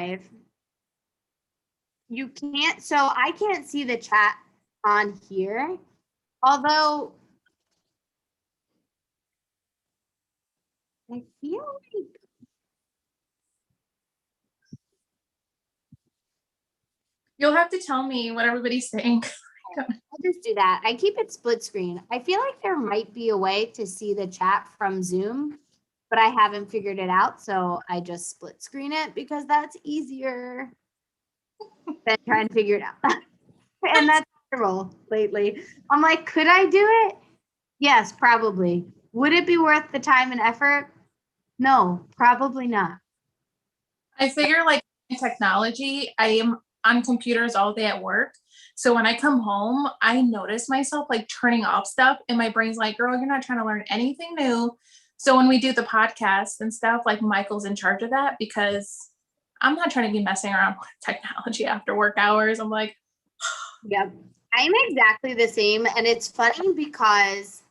live. You can't, so I can't see the chat on here. Although I feel like you'll have to tell me what everybody's saying. I'll just do that. I keep it split screen. I feel like there might be a way to see the chat from Zoom, but I haven't figured it out. So I just split screen it because that's easier than trying to figure it out. And that's my role lately. I'm like, could I do it? Yes, probably. Would it be worth the time and effort? No, probably not. I figure like in technology, I am on computers all day at work. So when I come home, I notice myself like turning off stuff and my brain's like, girl, you're not trying to learn anything new. So when we do the podcast and stuff, like Michael's in charge of that because I'm not trying to be messing around with technology after work hours. I'm like, yep. I'm exactly the same. And it's funny because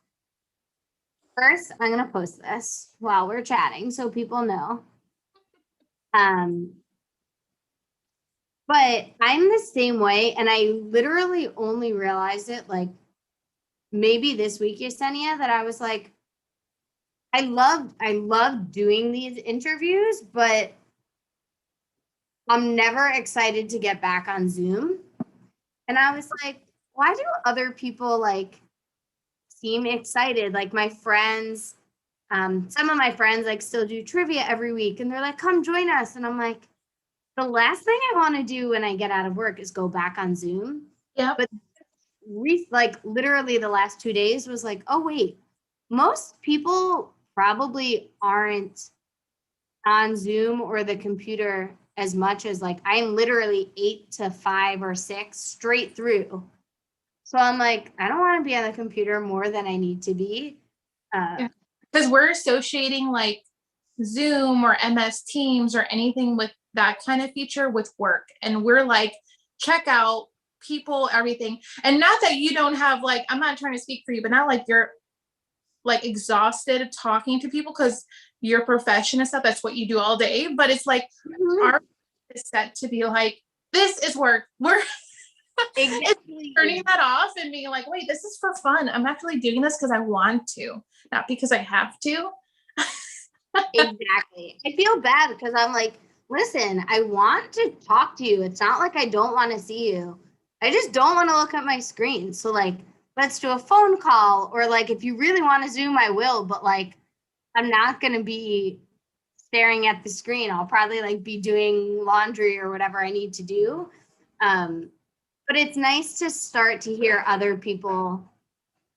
first I'm going to post this while we're chatting so people know. But I'm the same way. And I literally only realized it like maybe this week, Yesenia, that I was like, I love doing these interviews, but I'm never excited to get back on Zoom. And I was like, why do other people like seem excited? Like my friends, some of my friends like still do trivia every week and they're like, come join us. And I'm like, the last thing I want to do when I get out of work is go back on Zoom. yeah. But like literally the last 2 days was like, oh wait, most people probably aren't on Zoom or the computer as much as like I'm literally 8 to 5 or 6 straight through. So I'm like, I don't want to be on the computer more than I need to be. Because we're associating like Zoom or MS Teams or anything with that kind of feature with work. And we're like, check out people, everything. And not that you don't have like, I'm not trying to speak for you, but not like you're like exhausted talking to people because your profession and stuff, that's what you do all day. But it's like our is set to be like, this is work. We're exactly turning that off and being like, wait, this is for fun. I'm actually doing this because I want to, not because I have to. Exactly. I feel bad because I'm like, listen, I want to talk to you. It's not like I don't want to see you. I just don't want to look at my screen. So like, let's do a phone call or like, if you really want to Zoom, I will, but like, I'm not going to be staring at the screen. I'll probably like be doing laundry or whatever I need to do. But it's nice to start to hear other people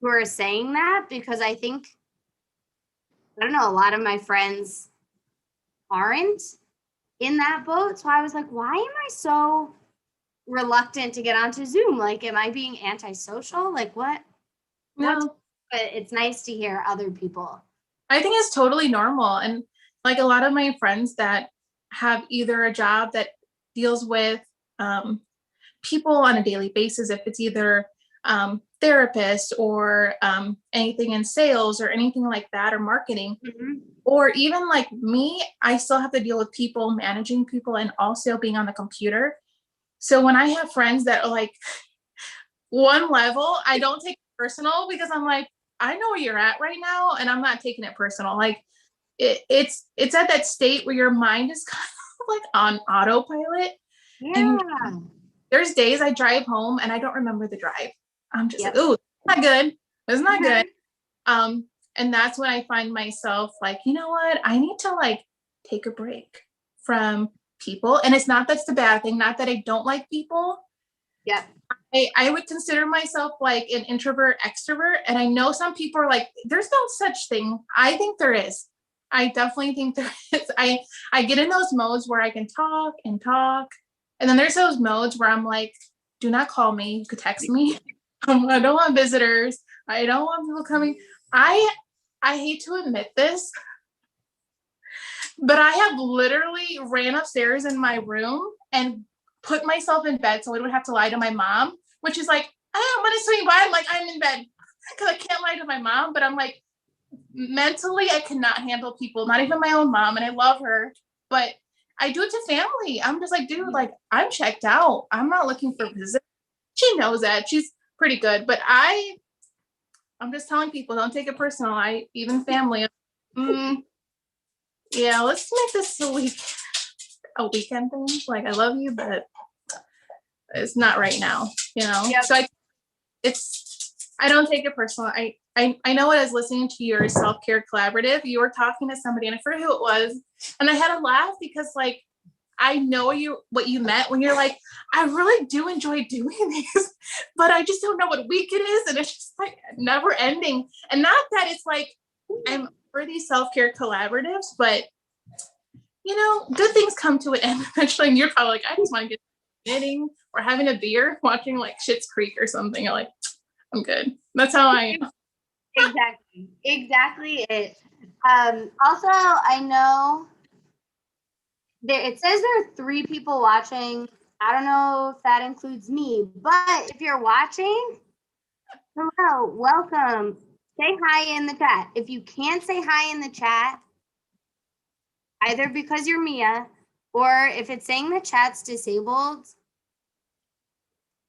who are saying that because I think, I don't know, a lot of my friends aren't in that boat. So I was like, why am I so reluctant to get onto Zoom? Like, am I being antisocial? Like, what? No. But it's nice to hear other people. I think it's totally normal. And like a lot of my friends that have either a job that deals with people on a daily basis, if it's either therapist or anything in sales or anything like that, or marketing, or even like me, I still have to deal with people, managing people, and also being on the computer. So when I have friends that are like one level, I don't take it personal because I'm like, I know where you're at right now, and I'm not taking it personal. Like it's at that state where your mind is kind of like on autopilot. Yeah. And there's days I drive home and I don't remember the drive. I'm just Yep. like, oh, not good. It's not good. And that's when I find myself like, you know what? I need to like take a break from people. And it's not that's the bad thing, not that I don't like people. Yep. I would consider myself like an introvert, extrovert. And I know some people are like, there's no such thing. I think there is. I definitely think there is. I get in those modes where I can talk and talk. And then there's those modes where I'm like, do not call me. You could text me. I don't want visitors. I don't want people coming. I hate to admit this, but I have literally ran upstairs in my room and put myself in bed so I would have to lie to my mom, which is like, I'm going to swing by. I'm like, I'm in bed because I can't lie to my mom. But I'm like, mentally, I cannot handle people, not even my own mom. And I love her, but I do it to family. I'm just like, dude, like I'm checked out. I'm not looking for visitors. She knows that. She's pretty good, but I'm just telling people, don't take it personal. Even family. Yeah, let's make this a weekend thing. Like I love you, but it's not right now, you know? Yep. So I don't take it personal. I know I was listening to your self-care collaborative. You were talking to somebody and I forget who it was. And I had a laugh because like, I know what you meant when you're like, I really do enjoy doing this, but I just don't know what week it is. And it's just like never ending. And not that it's like, I'm for these self-care collaboratives, but you know, good things come to an end eventually. And you're probably like, I just want to get knitting or having a beer, watching like Schitt's Creek or something. You're like, I'm good. That's how I am. Exactly it. Also, I know it says there are 3 people watching. I don't know if that includes me, but if you're watching, hello, welcome. Say hi in the chat. If you can't say hi in the chat, either because you're Mia or if it's saying the chat's disabled,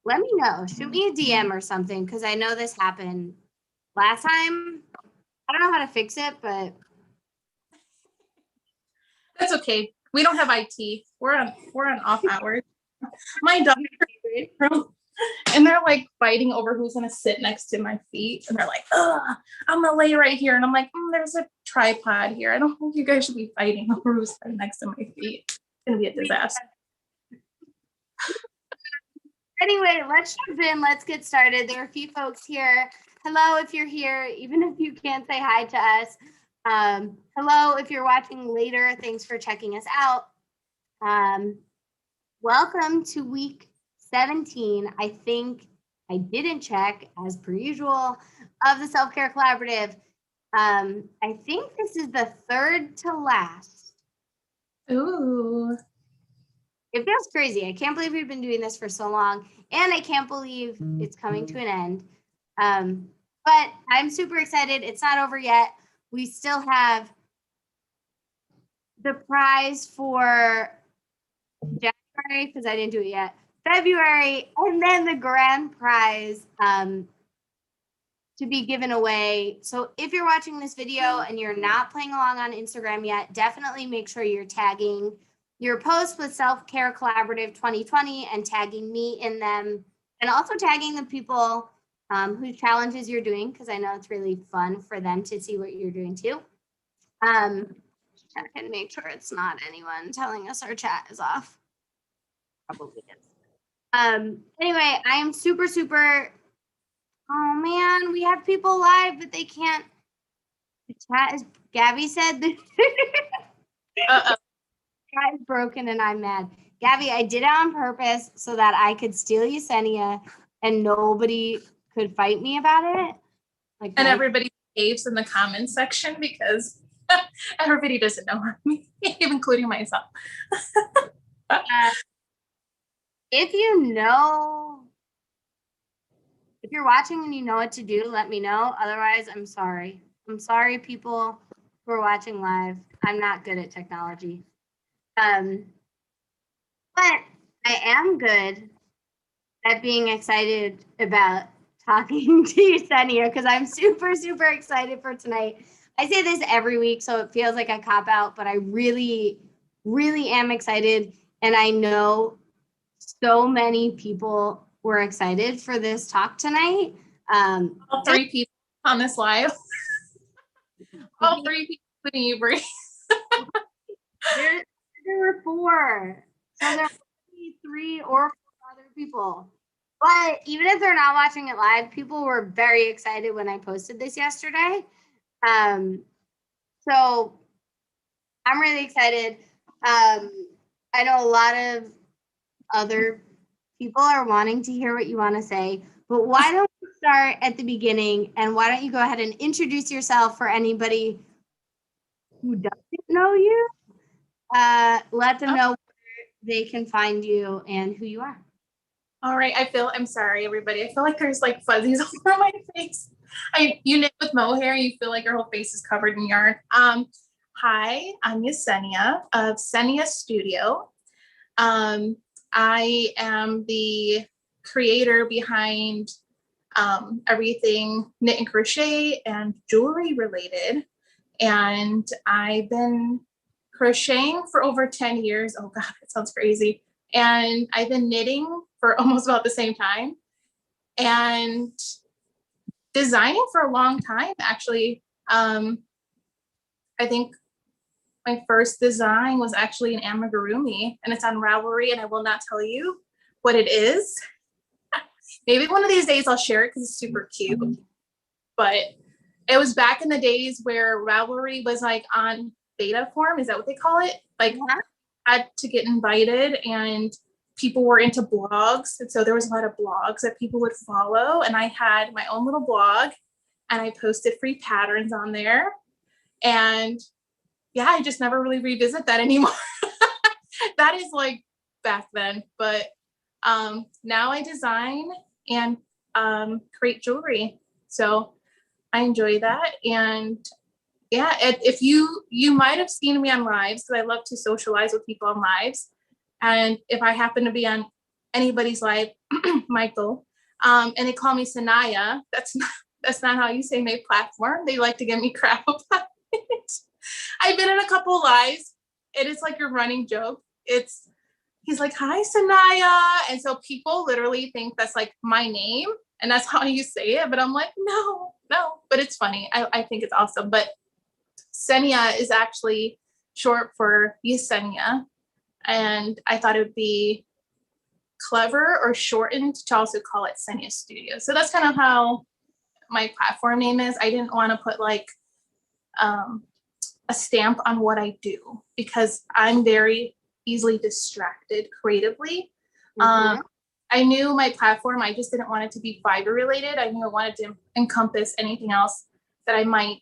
let me know. Shoot me a DM or something because I know this happened last time. I don't know how to fix it, but That's okay. We don't have IT. We're on off hours. My daughter and they're like fighting over who's gonna sit next to my feet, and they're like, "Ugh, I'm gonna lay right here," and I'm like, "There's a tripod here. I don't think you guys should be fighting over who's right next to my feet. It's gonna be a disaster." Anyway, let's jump in. Let's get started. There are a few folks here. Hello, if you're here, even if you can't say hi to us. Hello, if you're watching later. Thanks for checking us out. Welcome to week 17. I think I didn't check, as per usual, of the Self-Care Collaborative. I think this is the 3rd to last. Ooh. It feels crazy. I can't believe we've been doing this for so long, and I can't believe it's coming to an end. But I'm super excited. It's not over yet. We still have the prize for January, because I didn't do it yet, February, and then the grand prize to be given away. So if you're watching this video and you're not playing along on Instagram yet, definitely make sure you're tagging your post with Self-Care Collaborative 2020 and tagging me in them, and also tagging the people whose challenges you're doing, because I know it's really fun for them to see what you're doing too. Check and make sure it's not anyone telling us our chat is off. Probably is. Anyway, I am super, oh man, we have people live, but they can't. The chat is, Gabby said that chat is broken and I'm mad. Gabby, I did it on purpose so that I could steal Yesenia and nobody could fight me about it. Like, and everybody behaves in the comments section because everybody doesn't know me, including myself. If you're watching and you know what to do, let me know. Otherwise, I'm sorry. I'm sorry, people who are watching live. I'm not good at technology. But I am good at being excited about talking to Yesenia because I'm super excited for tonight. I say this every week, so it feels like a cop-out, but I really am excited. And I know so many people were excited for this talk tonight. All 3 people on this live. All 3 people, including you, Bree. There were 4. So there were 3 or 4 other people. But even if they're not watching it live, people were very excited when I posted this yesterday. So I'm really excited. I know a lot of other people are wanting to hear what you want to say, but why don't we start at the beginning, and why don't you go ahead and introduce yourself for anybody who doesn't know you? Let them know where they can find you and who you are. All right, I'm sorry, everybody. I feel like there's like fuzzies all over my face. You knit with mohair, you feel like your whole face is covered in yarn. Hi, I'm Yesenia of Senia Studio. I am the creator behind everything knit and crochet and jewelry related. And I've been crocheting for over 10 years. Oh God, that sounds crazy. And I've been knitting for almost about the same time and designing for a long time, actually. I think my first design was actually an amigurumi, and it's on Ravelry, and I will not tell you what it is. Maybe one of these days I'll share it because it's super cute. But it was back in the days where Ravelry was like on beta form. Is that what they call it? Like, I had to get invited, and people were into blogs. And so there was a lot of blogs that people would follow. And I had my own little blog, and I posted free patterns on there. And yeah, I just never really revisit that anymore. That is like back then. But now I design and create jewelry. So I enjoy that. And yeah, if you might have seen me on lives, because I love to socialize with people on lives. And if I happen to be on anybody's live, Michael, and they call me Sanaya, that's not how you say my platform. They like to give me crap about it. I've been in a couple lives, and it's like your running joke. He's like, "Hi, Sanaya," and so people literally think that's like my name, and that's how you say it. But I'm like, no. But it's funny. I think it's awesome. But Senia is actually short for Yesenia, and I thought it would be clever or shortened to also call it Senia Studio. So that's kind of how my platform name is. I didn't want to put like a stamp on what I do because I'm very easily distracted creatively. I knew my platform, I just didn't want it to be fiber related. I knew I wanted to encompass anything else that I might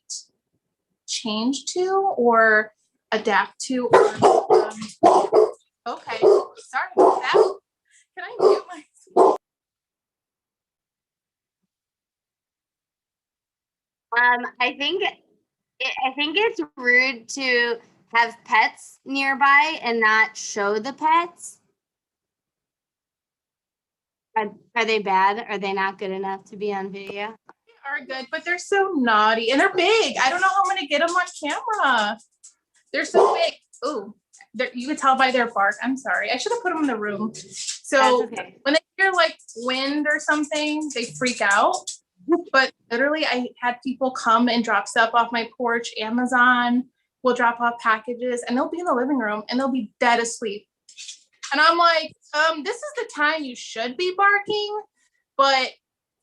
change to or adapt to. Okay, sorry about that. Can I mute my? I think it's rude to have pets nearby and not show the pets. Are they bad? Are they not good enough to be on video? They are good, but they're so naughty and they're big. I don't know how I'm gonna get them on camera. They're so big. Ooh, you can tell by their bark. I'm sorry. I should have put them in the room. So okay. When they hear like wind or something, they freak out. But literally, I had people come and drop stuff off my porch. Amazon will drop off packages, and they'll be in the living room, and they'll be dead asleep. And I'm like, this is the time you should be barking. But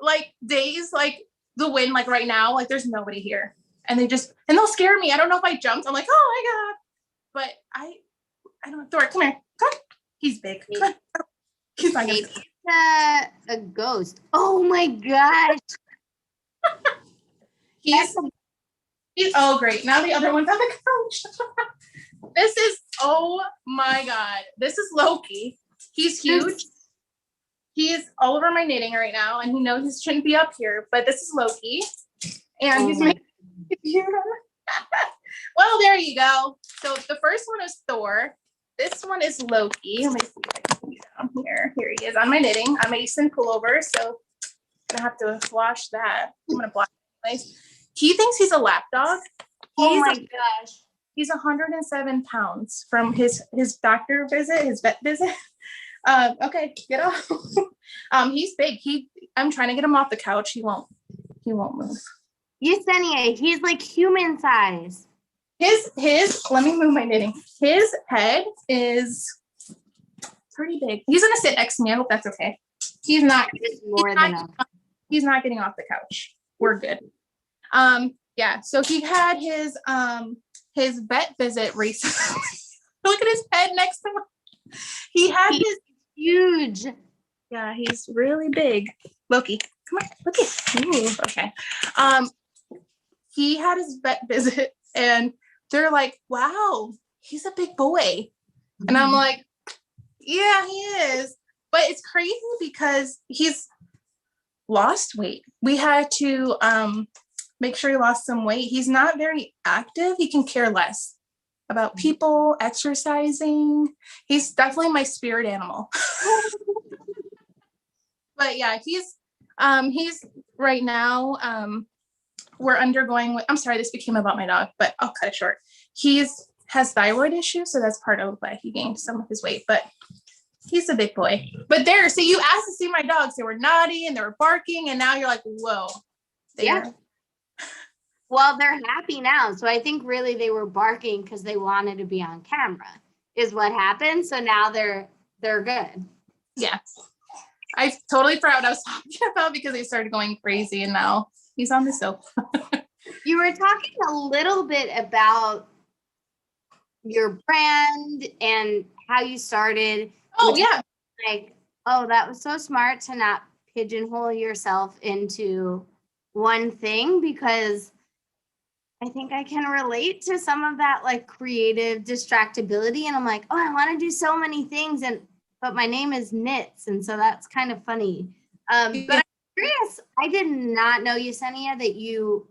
like days like the wind, like right now, like there's nobody here. And they'll scare me. I don't know if I jumped. I'm like, oh my God. But I don't, Thor, come here. Come. He's big. Come He's not gonna a ghost. Oh my gosh. he's oh great. Now the other one's on the couch. This is, oh my God. This is Loki. He's huge. He's all over my knitting right now, and he knows he shouldn't be up here, but this is Loki. And he's my computer. Well, there you go. So the first one is Thor. This one is Loki. Let me see if I can put you down here. Here he is on my knitting. I'm Mason pullover, so I'm gonna have to wash that. I'm gonna wash it. He thinks he's a lap dog. Oh my gosh. He's 107 pounds from his doctor visit, his vet visit. Okay, get off. He's big. I'm trying to get him off the couch. He won't move. Yesenia, he's like human size. His let me move my knitting. His head is pretty big. He's gonna sit next to me. I hope that's okay. He's not getting off the couch. We're good. Yeah, so he had his vet visit recently. Look at his head next to him. He's huge. Yeah, he's really big. Loki, come on, look at. Ooh, okay. He had his vet visit, and they're like, "Wow, he's a big boy," and I'm like, "Yeah, he is." But it's crazy because he's lost weight. We had to make sure he lost some weight. He's not very active. He can care less. about people, exercising. He's definitely my spirit animal. But yeah, he's right now, we're undergoing, I'm sorry, this became about my dog, but I'll cut it short. Has thyroid issues, so that's part of why he gained some of his weight, but he's a big boy. But so you asked to see my dogs. They were naughty and they were barking, and now you're like, whoa. Yeah. Well, they're happy now. So I think really they were barking because they wanted to be on camera is what happened. So now they're good. Yeah. I totally forgot what I was talking about because they started going crazy, and now he's on the soap. You were talking a little bit about your brand and how you started. Oh, yeah. Like, oh, that was so smart to not pigeonhole yourself into one thing, because I think I can relate to some of that like creative distractibility. And I'm like, oh, I want to do so many things. But my name is Knits. And so that's kind of funny. But I'm curious, I did not know, Yesenia, that you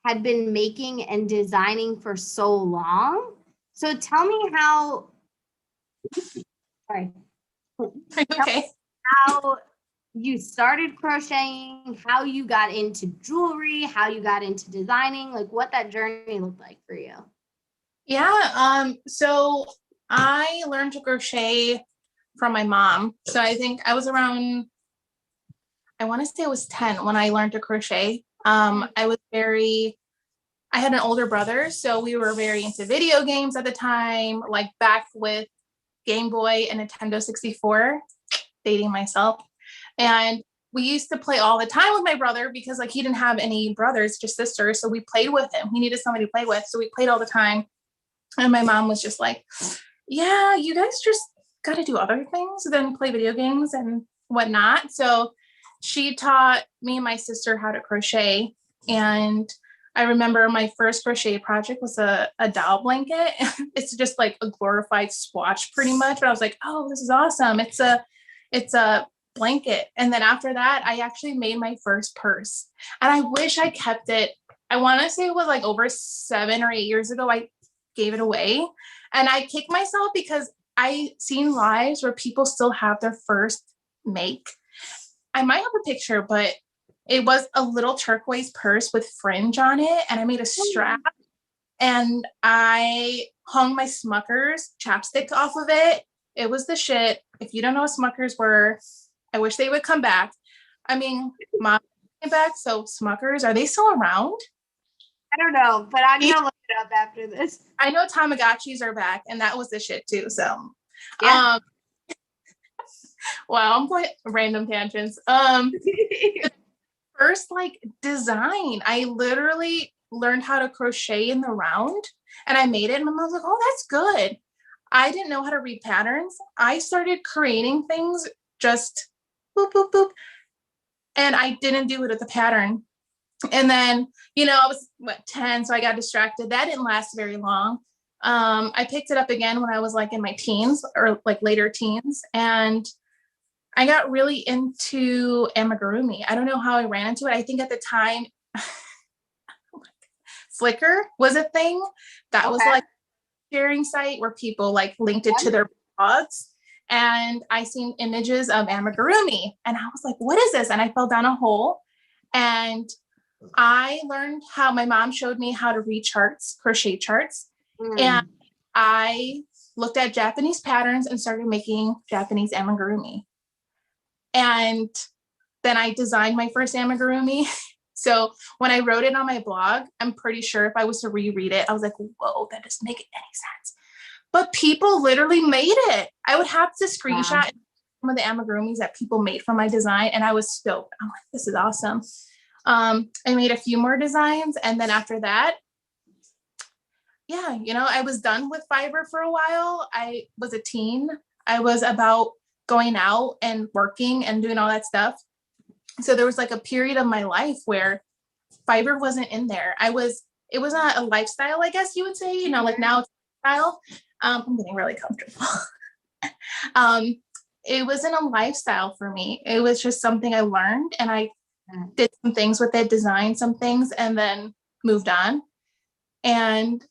had been making and designing for so long. So tell me how, sorry. Okay. How you started crocheting, how you got into jewelry, how you got into designing, like what that journey looked like for you. Yeah. So I learned to crochet from my mom. So I think I was around, I want to say I was 10 when I learned to crochet. I had an older brother, so we were very into video games at the time, like back with Game Boy and Nintendo 64, dating myself. And we used to play all the time with my brother because like he didn't have any brothers, just sisters. So we played with him. He needed somebody to play with. So we played all the time. And my mom was just like, yeah, you guys just got to do other things than play video games and whatnot. So she taught me and my sister how to crochet. And I remember my first crochet project was a doll blanket. It's just like a glorified swatch pretty much. But I was like, oh, this is awesome. It's a blanket. And then after that, I actually made my first purse. And I wish I kept it. I want to say it was like over 7 or 8 years ago. I gave it away. And I kicked myself because I seen lives where people still have their first make. I might have a picture, but it was a little turquoise purse with fringe on it. And I made a strap and I hung my Smuckers chapstick off of it. It was the shit. If you don't know what Smuckers were, I wish they would come back. I mean, Mom came back, so Smuckers, are they still around? I don't know, but I'm gonna look it up after this. I know Tamagotchis are back, and that was the shit too. So, yeah. Wow, I'm going random tangents. First, like design, I literally learned how to crochet in the round, and I made it, and I was like, oh, that's good. I didn't know how to read patterns. I started creating things just boop, boop, boop. And I didn't do it with the pattern. And then, I was 10, so I got distracted. That didn't last very long. I picked it up again when I was like in my teens or like later teens. And I got really into amigurumi. I don't know how I ran into it. I think at the time, Flickr was a thing. That was like a sharing site where people like linked it to their blogs. And I seen images of amigurumi. And I was like, what is this? And I fell down a hole. And I learned how my mom showed me how to read charts, crochet charts. And I looked at Japanese patterns and started making Japanese amigurumi. And then I designed my first amigurumi. So when I wrote it on my blog, I'm pretty sure if I was to reread it, I was like, whoa, that doesn't make any sense. But people literally made it. I would have to screenshot some of the amigurumis that people made from my design. And I was stoked. I'm like, this is awesome. I made a few more designs. And then after that, I was done with fiber for a while. I was a teen. I was about going out and working and doing all that stuff. So there was like a period of my life where fiber wasn't in there. It was not a lifestyle, I guess you would say, like now it's a lifestyle. I'm getting really comfortable. It wasn't a lifestyle for me. It was just something I learned, and I did some things with it, designed some things, and then moved on. And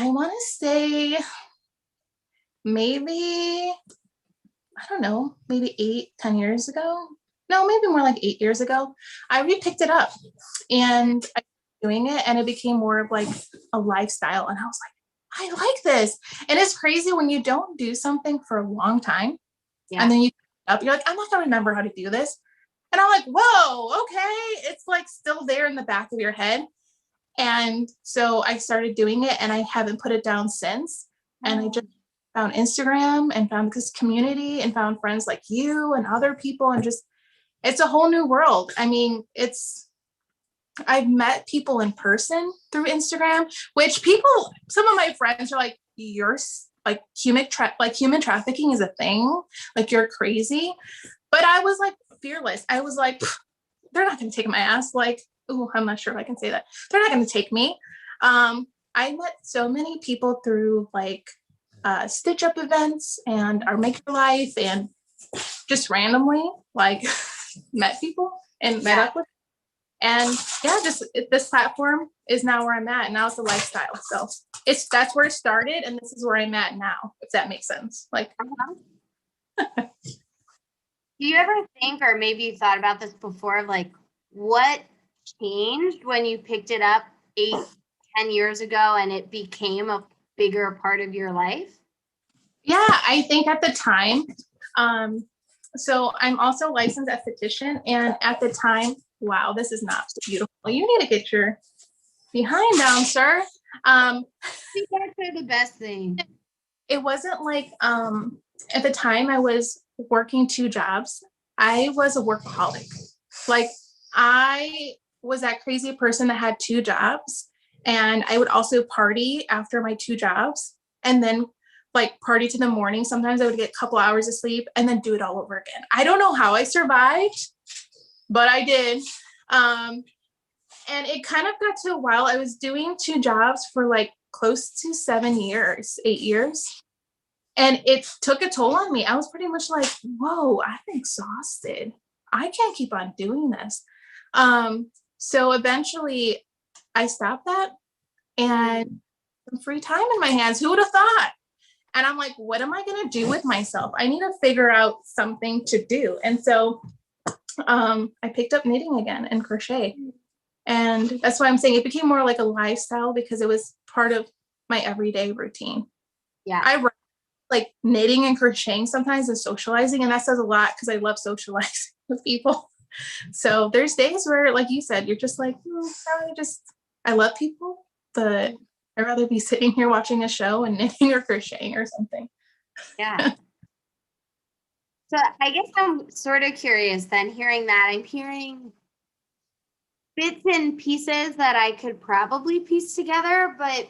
I want to say maybe, I don't know, maybe 8, 10 years ago. No, maybe more like 8 years ago. I picked it up and I was doing it, and it became more of like a lifestyle. And I was like, I like this. And it's crazy when you don't do something for a long time and then you pick it up, you're like, I'm not going to remember how to do this. And I'm like, whoa, okay. It's like still there in the back of your head. And so I started doing it, and I haven't put it down since. And I just found Instagram and found this community and found friends like you and other people, and just, it's a whole new world. I mean, I've met people in person through Instagram, which some of my friends are like, you're like human trafficking is a thing. Like, you're crazy. But I was like fearless. I was like, they're not going to take my ass. Like, oh, I'm not sure if I can say that. They're not going to take me. I met so many people through like stitch up events and our Make Your Life, and just randomly like met people and met up with. And yeah, this platform is now where I'm at. Now it's a lifestyle. So that's where it started, and this is where I'm at now, if that makes sense. Like, do you ever think, or maybe you thought about this before, like what changed when you picked it up 8-10 years ago and it became a bigger part of your life? Yeah, I think at the time, so I'm also licensed esthetician, and at the time, wow, this is not so beautiful. You need to get your behind down, sir. I think that's the best thing. It wasn't like, at the time I was working 2 jobs. I was a workaholic. Like, I was that crazy person that had 2 jobs, and I would also party after my 2 jobs, and then like party to the morning. Sometimes I would get a couple hours of sleep and then do it all over again. I don't know how I survived, but I did. And it kind of got to a while. I was doing 2 jobs for like close to 7 years, 8 years. And it took a toll on me. I was pretty much like, whoa, I'm exhausted. I can't keep on doing this. So eventually I stopped that, and some free time in my hands. Who would have thought? And I'm like, what am I going to do with myself? I need to figure out something to do. And so I picked up knitting again and crochet. And that's why I'm saying it became more like a lifestyle, because it was part of my everyday routine. Yeah. I like knitting and crocheting sometimes and socializing. And that says a lot, because I love socializing with people. So there's days where, like you said, you're just like, I love people, but I'd rather be sitting here watching a show and knitting or crocheting or something. Yeah. So I guess I'm sort of curious then, hearing that. I'm hearing bits and pieces that I could probably piece together, but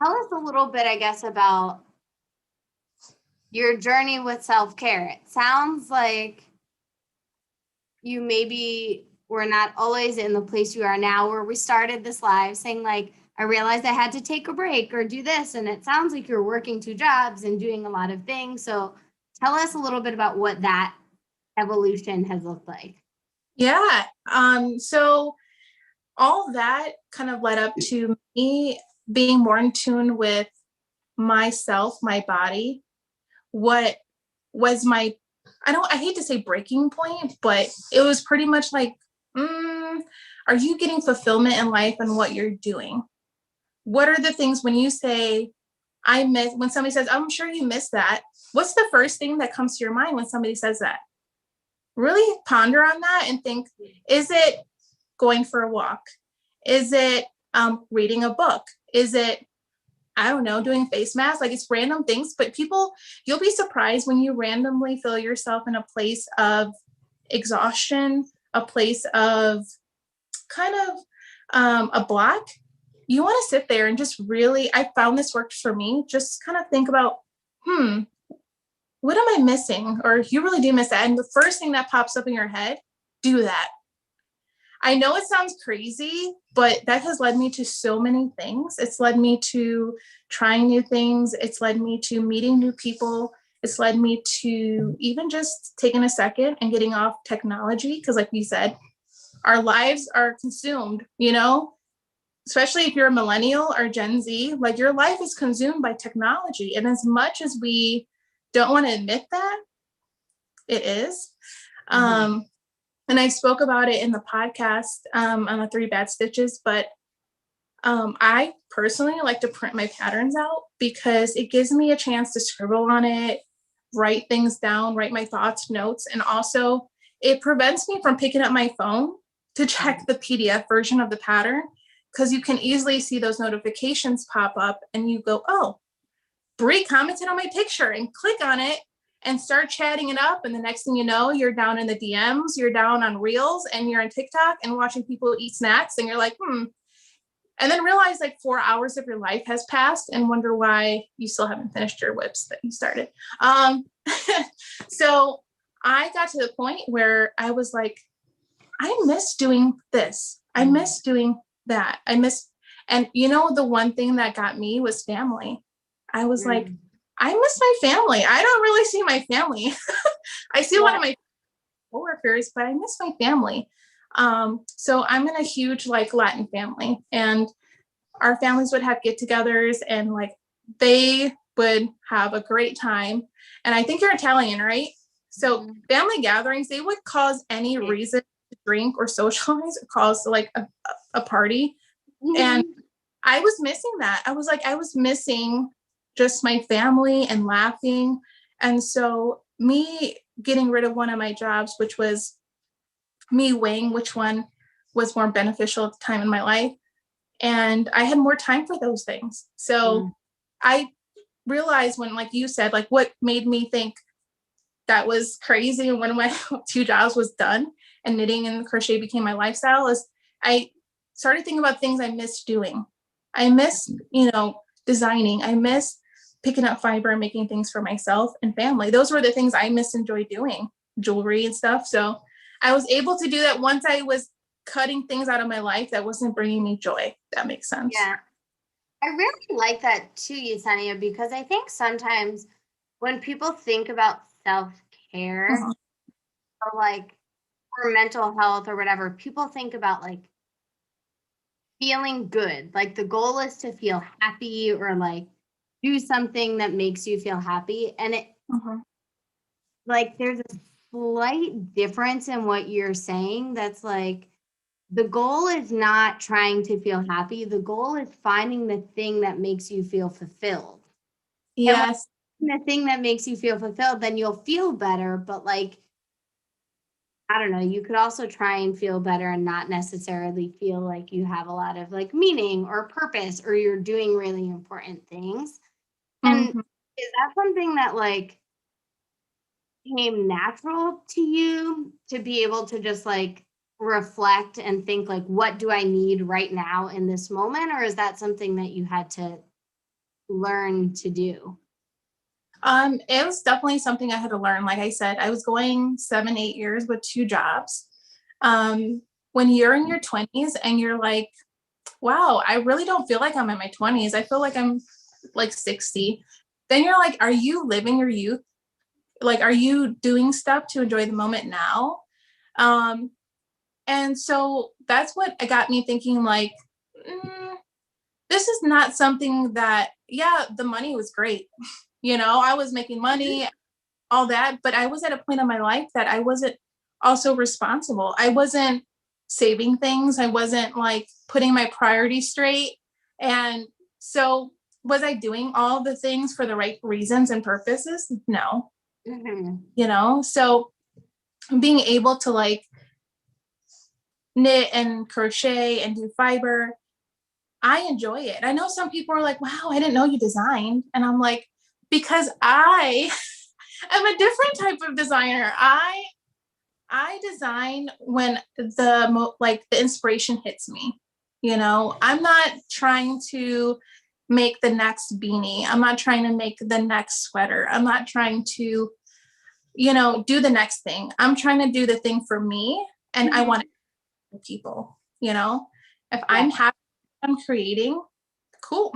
tell us a little bit, I guess, about your journey with self-care. It sounds like you maybe were not always in the place you are now, where we started this live saying like, I realized I had to take a break or do this. And it sounds like you're working 2 jobs and doing a lot of things. So tell us a little bit about what that evolution has looked like. Yeah. So all that kind of led up to me being more in tune with myself, my body, what was my, I hate to say breaking point, but it was pretty much like, are you getting fulfillment in life and what you're doing? What are the things when you say, when somebody says, I'm sure you miss that, what's the first thing that comes to your mind when somebody says that? Really ponder on that and think, is it going for a walk? Is it reading a book? Is it, I don't know, doing face masks? Like, it's random things, but you'll be surprised when you randomly feel yourself in a place of exhaustion, a place of kind of a block. You want to sit there and just really, I found this worked for me. Just kind of think about, what am I missing? Or you really do miss that. And the first thing that pops up in your head, do that. I know it sounds crazy, but that has led me to so many things. It's led me to trying new things. It's led me to meeting new people. It's led me to even just taking a second and getting off technology. Because like you said, our lives are consumed, especially if you're a millennial or Gen Z, like your life is consumed by technology. And as much as we don't want to admit that, it is. And I spoke about it in the podcast on the 3 Bad Stitches, but I personally like to print my patterns out because it gives me a chance to scribble on it, write things down, write my thoughts, notes, and also it prevents me from picking up my phone to check the PDF version of the pattern, because you can easily see those notifications pop up and you go, oh, Bree commented on my picture, and click on it and start chatting it up. And the next thing you know, you're down in the DMs, you're down on Reels, and you're on TikTok and watching people eat snacks. And you're like, and then realize like 4 hours of your life has passed and wonder why you still haven't finished your whips that you started. So I got to the point where I was like, I miss doing this. I miss doing that. And the one thing that got me was family. I was like, I miss my family. I don't really see my family. I see one of my coworkers, but I miss my family. So I'm in a huge like Latin family, and our families would have get-togethers, and like they would have a great time. And I think you're Italian, right? So family gatherings, they would cause any reason to drink or socialize, or cause like a party. And I was missing that. I was missing just my family and laughing. And so me getting rid of one of my jobs, which was me weighing which one was more beneficial at the time in my life, and I had more time for those things. So I realized when, like you said, like what made me think that was crazy and one of my 2 jobs was done and knitting and crochet became my lifestyle, is I started thinking about things I miss doing. I miss, designing. I miss picking up fiber and making things for myself and family. Those were the things I enjoy doing, jewelry and stuff. So I was able to do that once I was cutting things out of my life that wasn't bringing me joy. That makes sense. Yeah. I really like that too, Yesenia, because I think sometimes when people think about self-care or like or mental health or whatever, people think about like feeling good. Like the goal is to feel happy or like do something that makes you feel happy. And it like there's a slight difference in what you're saying. That's like the goal is not trying to feel happy. The goal is finding the thing that makes you feel fulfilled. Yes. And the thing that makes you feel fulfilled, then you'll feel better. But like, I don't know, you could also try and feel better and not necessarily feel like you have a lot of like meaning or purpose or you're doing really important things. And is that something that like came natural to you to be able to just like reflect and think like, what do I need right now in this moment? Or is that something that you had to learn to do? It was definitely something I had to learn. Like I said, I was going 7-8 years with 2 jobs. When you're in your 20s and you're like, wow, I really don't feel like I'm in my 20s. I feel like I'm like 60. Then you're like, are you living your youth? Like, are you doing stuff to enjoy the moment now? And so that's what got me thinking like, this is not something that, the money was great. I was making money, all that, but I was at a point in my life that I wasn't also responsible. I wasn't saving things. I wasn't like putting my priorities straight. And so was I doing all the things for the right reasons and purposes? No. So being able to like knit and crochet and do fiber, I enjoy it. I know some people are like, wow, I didn't know you designed. And I'm like, because I am a different type of designer. I design when the inspiration hits me. I'm not trying to make the next beanie. I'm not trying to make the next sweater. I'm not trying to, do the next thing. I'm trying to do the thing for me, and I want it for people. If I'm happy, I'm creating. Cool,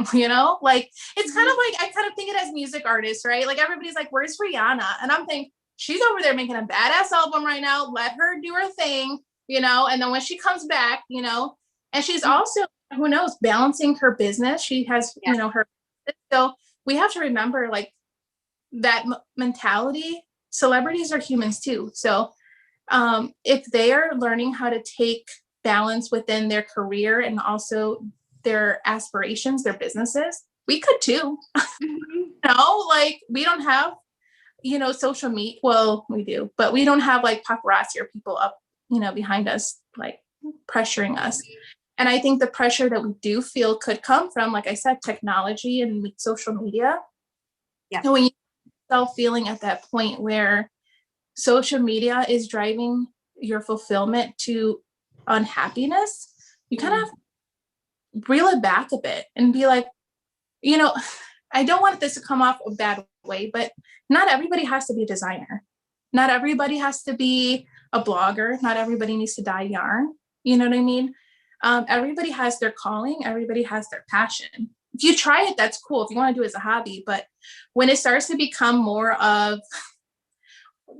like it's kind of like I kind of think it as music artists, right? Like everybody's like, where's Rihanna? And I'm thinking she's over there making a badass album right now. Let her do her thing, and then when she comes back, and she's also who knows, balancing her business. She has, Yeah. her, so we have to remember like that mentality. Celebrities are humans too. So if they are learning how to take balance within their career and also their aspirations, their businesses, we could too. Mhm. Like we don't have, social media. Well, we do, but we don't have like paparazzi or people up, behind us, like pressuring us. And I think the pressure that we do feel could come from, like I said, technology and social media. Yeah. And when you start feeling at that point where social media is driving your fulfillment to unhappiness, you kind of reel it back a bit and be like, you know, I don't want this to come off a bad way, but not everybody has to be a designer. Not everybody has to be a blogger. Not everybody needs to dye yarn. You know what I mean? Everybody has their calling. Everybody has their passion. If you try it, that's cool. If you want to do it as a hobby, but when it starts to become more of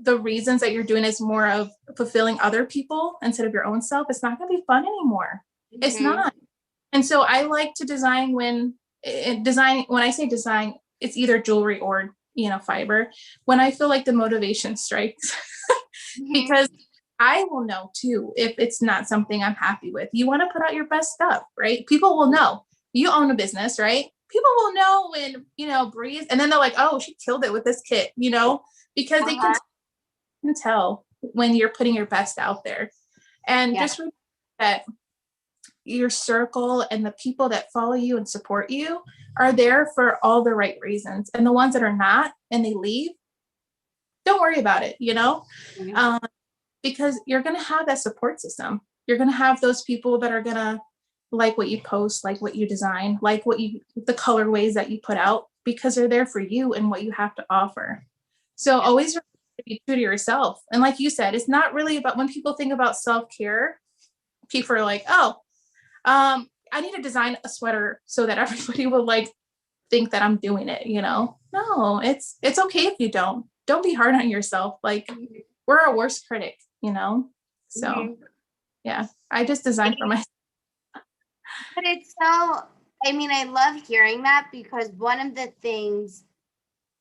the reasons that you're doing is more of fulfilling other people instead of your own self, it's not going to be fun anymore. It's not. And so I like to design when I say design, it's either jewelry or, fiber, when I feel like the motivation strikes, because I will know too if it's not something I'm happy with. You want to put out your best stuff, right? People will know. You own a business, right? People will know when, Breeze, and then they're like, oh, she killed it with this kit, because they can tell when you're putting your best out there. And just remember that your circle and the people that follow you and support you are there for all the right reasons. And the ones that are not and they leave, don't worry about it, because you're going to have that support system. You're going to have those people that are going to like what you post, like what you design, like the colorways that you put out, because they're there for you and what you have to offer. So always be true to yourself. And like you said, it's not really about, when people think about self-care, people are like, oh, I need to design a sweater so that everybody will like think that I'm doing it, No, it's okay if you don't be hard on yourself. Like we're our worst critic, So yeah, I just design for myself. But it's so, I love hearing that, because one of the things,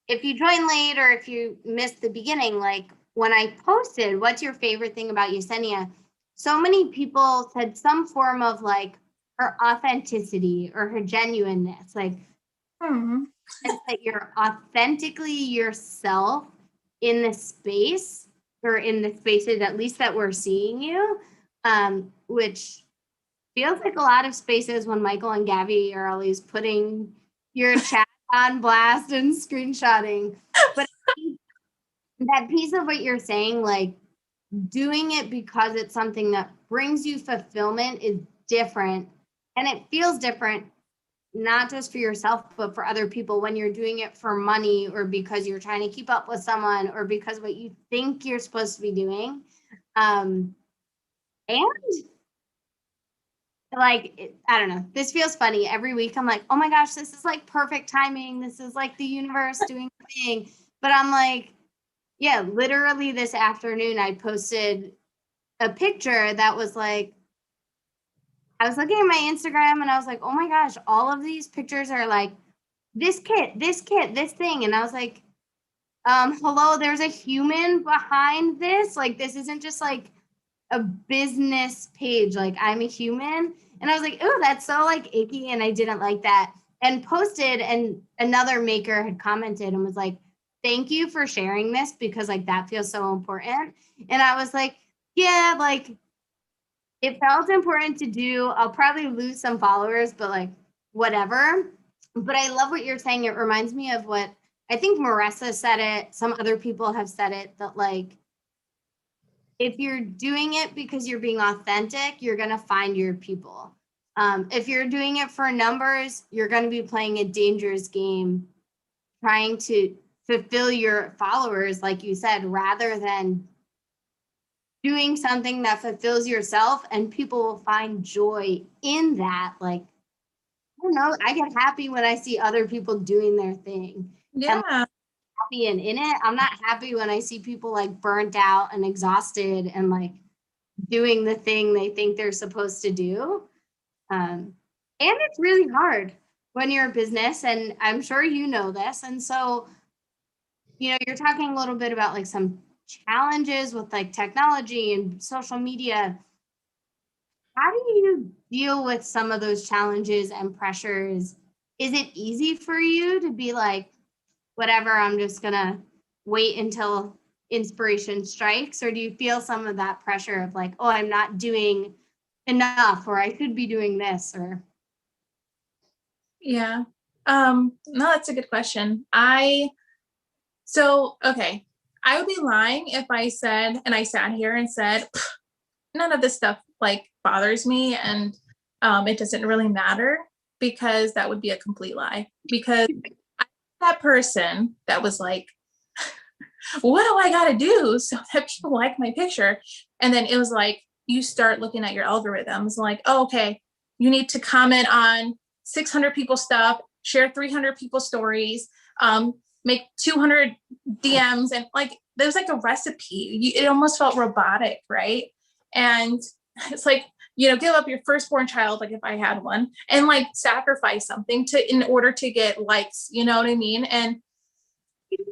if you join late or if you missed the beginning, like when I posted, what's your favorite thing about Yesenia? So many people said some form of like her authenticity or her genuineness, like that you're authentically yourself in the space, or in the spaces at least that we're seeing you, which feels like a lot of spaces when Michael and Gabby are always putting your chat on blast and screenshotting. But that piece of what you're saying, like doing it because it's something that brings you fulfillment, is different. And it feels different, not just for yourself, but for other people, when you're doing it for money or because you're trying to keep up with someone or because what you think you're supposed to be doing. And like, I don't know, this feels funny. Every week I'm like, oh my gosh, this is like perfect timing. This is like the universe doing a thing. But I'm like, yeah, literally this afternoon I posted a picture that was like, I was looking at my Instagram and I was like, oh my gosh, all of these pictures are like this kit, this thing. And I was like, hello, there's a human behind this. Like, this isn't just like a business page. Like, I'm a human. And I was like, oh, that's so like icky. And I didn't like that. And posted, and another maker had commented and was like, thank you for sharing this, because like that feels so important. And I was like, yeah, like it felt important to do. I'll probably lose some followers, but like whatever. But I love what you're saying. It reminds me of what I think Marissa said it. Some other people have said it, that like, if you're doing it because you're being authentic, you're going to find your people. If you're doing it for numbers, you're going to be playing a dangerous game, trying to fulfill your followers, like you said, rather than doing something that fulfills yourself, and people will find joy in that. Like, I don't know, I get happy when I see other people doing their thing. Yeah. And happy and in it. I'm not happy when I see people like burnt out and exhausted and like doing the thing they think they're supposed to do. And it's really hard when you're a business, and I'm sure you know this. And so, you're talking a little bit about like some challenges with like technology and social media. How do you deal with some of those challenges and pressures? Is it easy for you to be like, whatever, I'm just gonna wait until inspiration strikes? Or do you feel some of that pressure of like, oh, I'm not doing enough, or I could be doing this? Or Yeah. No, that's a good question. Okay. I would be lying if I said, and I sat here and said, none of this stuff like bothers me and it doesn't really matter, because that would be a complete lie. Because I'm that person that was like, what do I got to do so that people like my picture? And then it was like, you start looking at your algorithms like, oh, okay, you need to comment on 600 people's stuff, share 300 people's stories, make 200 DMs. And like, there's like a recipe. It almost felt robotic, right? And it's like, give up your firstborn child, like if I had one, and like sacrifice something in order to get likes, you know what I mean? And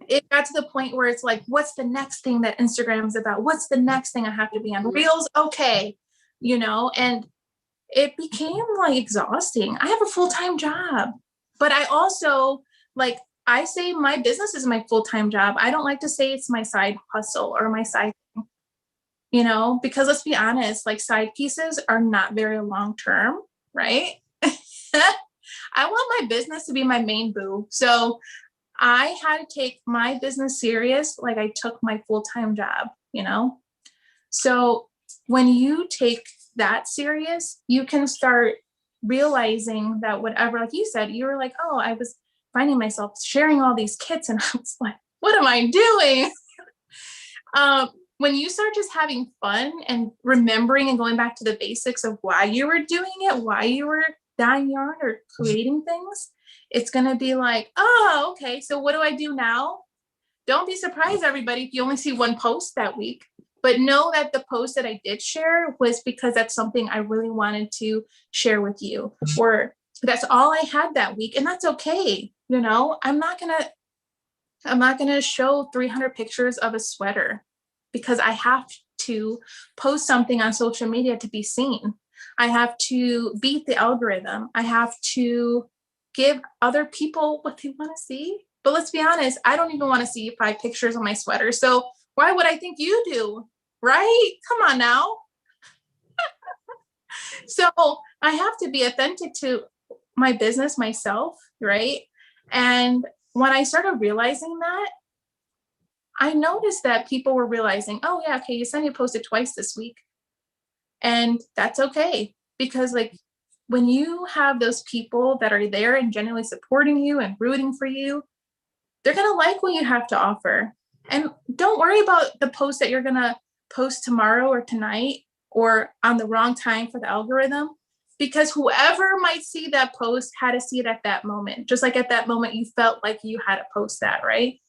it got to the point where it's like, what's the next thing that Instagram's about? What's the next thing I have to be on? Reels, okay, and it became like exhausting. I have a full-time job, but I also like, I say my business is my full-time job. I don't like to say it's my side hustle or my side thing, because let's be honest, like side pieces are not very long-term, right? I want my business to be my main boo. So I had to take my business serious like I took my full-time job, So when you take that serious, you can start realizing that whatever, like you said, you were like, oh, I was finding myself sharing all these kits and I was like, what am I doing? When you start just having fun and remembering and going back to the basics of why you were doing it, why you were dyeing yarn or creating things, it's going to be like, oh, okay, so what do I do now? Don't be surprised, everybody, if you only see one post that week, but know that the post that I did share was because that's something I really wanted to share with you, or that's all I had that week. And that's okay. I'm not going to show 300 pictures of a sweater because I have to post something on social media to be seen. I have to beat the algorithm. I have to give other people what they want to see. But let's be honest, I don't even want to see 5 pictures of my sweater. So why would I think you do? Right? Come on now. So I have to be authentic to my business, myself, right? And when I started realizing that, I noticed that people were realizing, oh yeah, okay, Yesenia posted twice this week. And that's okay. Because like when you have those people that are there and genuinely supporting you and rooting for you, they're going to like what you have to offer. And don't worry about the post that you're going to post tomorrow or tonight or on the wrong time for the algorithm, because whoever might see that post had to see it at that moment. Just like at that moment, you felt like you had to post that, right?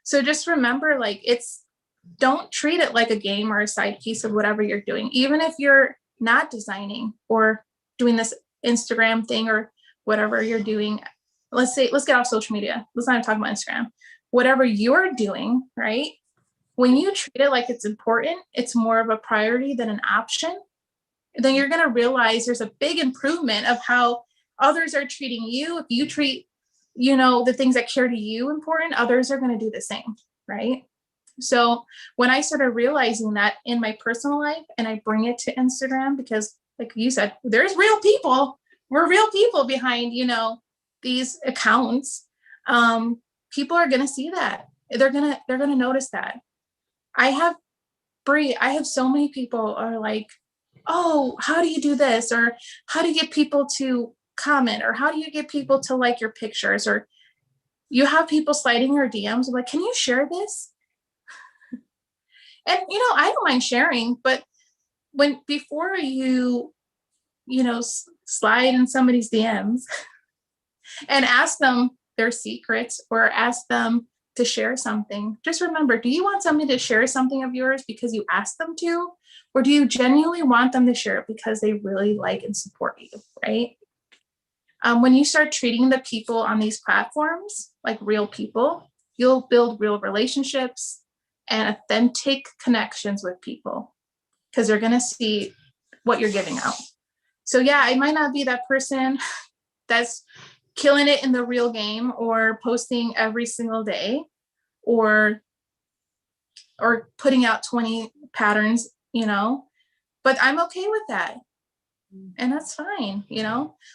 So just remember, like, don't treat it like a game or a side piece of whatever you're doing. Even if you're not designing or doing this Instagram thing or whatever you're doing, let's get off social media. Let's not talk about Instagram. Whatever you're doing, right? When you treat it like it's important, it's more of a priority than an option, then you're going to realize there's a big improvement of how others are treating you. If you treat, the things that care to you important, others are going to do the same, right? So when I started realizing that in my personal life and I bring it to Instagram, because like you said, there's real people, we're real people behind, these accounts. People are going to see that. They're going to notice that. I have so many people are like, oh, how do you do this? Or how do you get people to comment? Or how do you get people to like your pictures? Or you have people sliding your DMs like, can you share this? And, I don't mind sharing, but before you slide in somebody's DMs and ask them their secrets or ask them to share something, just remember, do you want somebody to share something of yours because you asked them to, or do you genuinely want them to share it because they really like and support you, right? When you start treating the people on these platforms like real people, you'll build real relationships and authentic connections with people because they're going to see what you're giving out. So yeah, I might not be that person that's killing it in the real game or posting every single day or putting out 20 patterns, but I'm okay with that. And that's fine.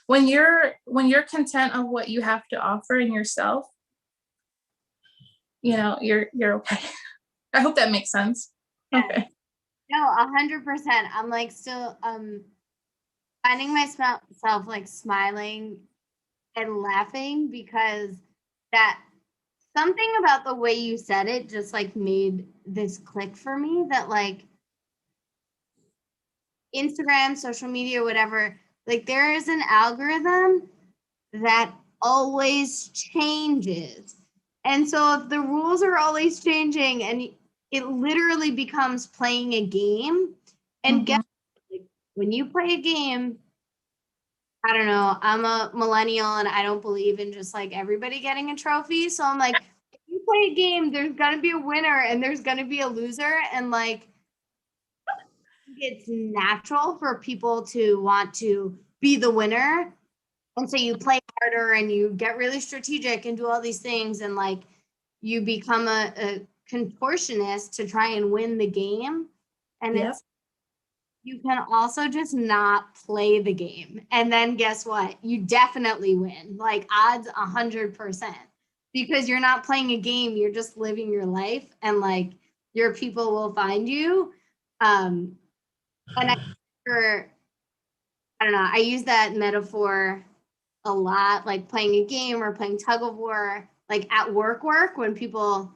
When you're content of what you have to offer in yourself, you're okay. I hope that makes sense. Yeah. Okay. No, 100%. I'm like still finding myself like smiling and laughing because that something about the way you said it just like made this click for me that like Instagram, social media, whatever, like there is an algorithm that always changes. And so if the rules are always changing and it literally becomes playing a game, and guess like, when you play a game, I don't know, I'm a millennial and I don't believe in just like everybody getting a trophy. So I'm like, if you play a game, there's gonna be a winner and there's gonna be a loser. And like it's natural for people to want to be the winner. And so you play harder and you get really strategic and do all these things and like you become a contortionist to try and win the game. And Yep. it's you can also just not play the game. And then guess what? You definitely win. Like odds 100%. Because you're not playing a game, you're just living your life and like your people will find you. And I don't know, I use that metaphor a lot, like playing a game or playing tug of war, like at work when people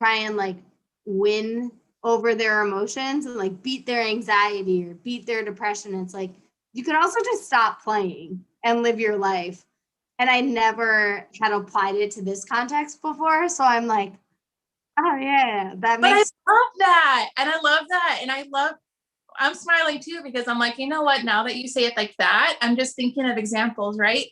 try and like win over their emotions and like beat their anxiety or beat their depression. It's like you could also just stop playing and live your life. And I never had applied it to this context before. So I'm like, oh yeah, that But makes I love that. And I love that. And I'm smiling too, because I'm like, you know what, now that you say it like that, I'm just thinking of examples, right?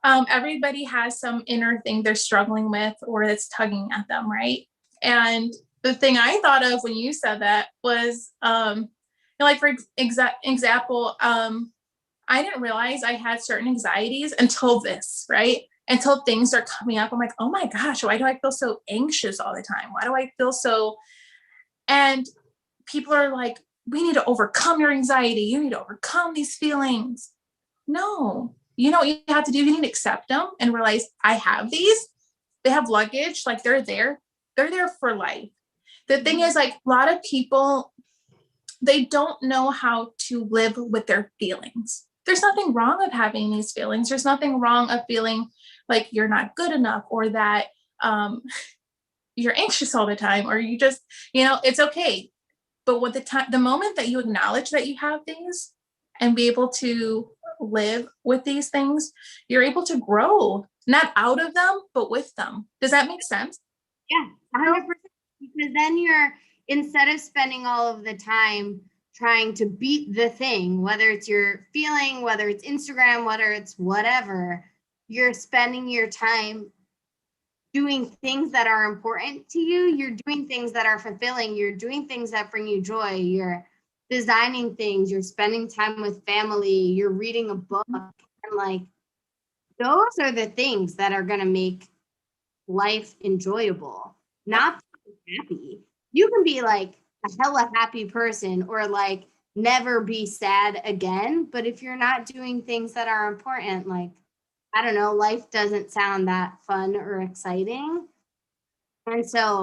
Everybody has some inner thing they're struggling with or that's tugging at them, right? And the thing I thought of when you said that was, like for example, I didn't realize I had certain anxieties until this, right? Until things are coming up. I'm like, oh my gosh, why do I feel so anxious all the time? Why do I feel so? And people are like, we need to overcome your anxiety. You need to overcome these feelings. No, you know what you have to do? You need to accept them and realize I have these. They have luggage, like they're there. They're there for life. The thing is, like a lot of people, they don't know how to live with their feelings. There's nothing wrong with having these feelings. There's nothing wrong of feeling like you're not good enough or that you're anxious all the time or you just, it's okay. But with the moment that you acknowledge that you have these and be able to live with these things, you're able to grow, not out of them, but with them. Does that make sense? Yeah, 100%. Because then you're, instead of spending all of the time trying to beat the thing, whether it's your feeling, whether it's Instagram, whether it's whatever, you're spending your time doing things that are important to you. You're doing things that are fulfilling. You're doing things that bring you joy. You're designing things. You're spending time with family. You're reading a book. And like, those are the things that are going to make life enjoyable, not happy. You can be like a hella happy person or like never be sad again. But if you're not doing things that are important, like, I don't know, life doesn't sound that fun or exciting. And so,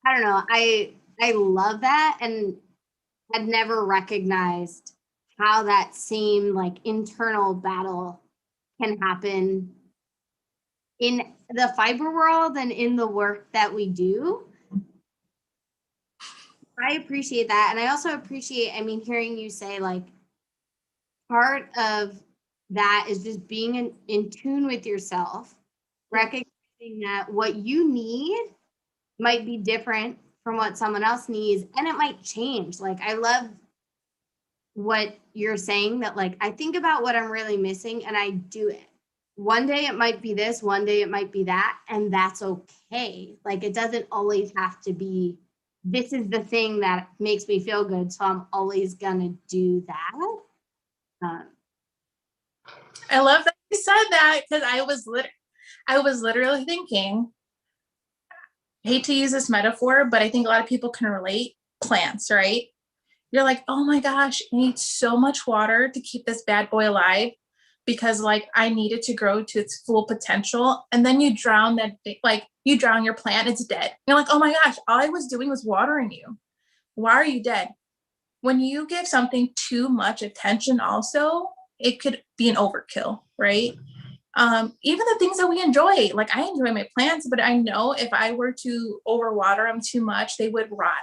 I don't know, I love that and had never recognized how that same like internal battle can happen in the fiber world and in the work that we do. I appreciate that. And I also appreciate, hearing you say like part of that is just being in tune with yourself, recognizing realizing that what you need might be different from what someone else needs, and it might change. Like, I love what you're saying, that like I think about what I'm really missing and I do it. One day it might be this, one day it might be that, and that's okay. Like, it doesn't always have to be this is the thing that makes me feel good, so I'm always gonna do that. I love that you said that, because I was literally thinking, I hate to use this metaphor, but I think a lot of people can relate. Plants, right? You're like, oh my gosh, I need so much water to keep this bad boy alive, because like I need it to grow to its full potential. And then you drown that, like you drown your plant, it's dead. You're like, oh my gosh, all I was doing was watering you. Why are you dead? When you give something too much attention, also, it could be an overkill, right? Even the things that we enjoy, like I enjoy my plants, but I know if I were to overwater them too much, they would rot,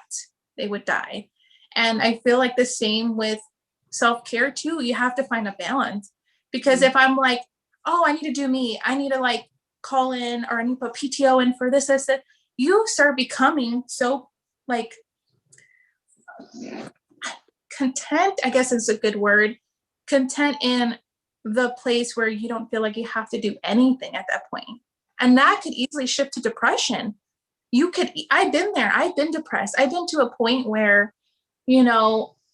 they would die. And I feel like the same with self-care too. You have to find a balance, because if I'm like, oh, I need to do me, I need to like call in, or I need to put PTO in for this, that, you start becoming so like content, I guess is a good word, content in the place where you don't feel like you have to do anything at that point. And that could easily shift to depression. I've been there, I've been depressed. I've been to a point where,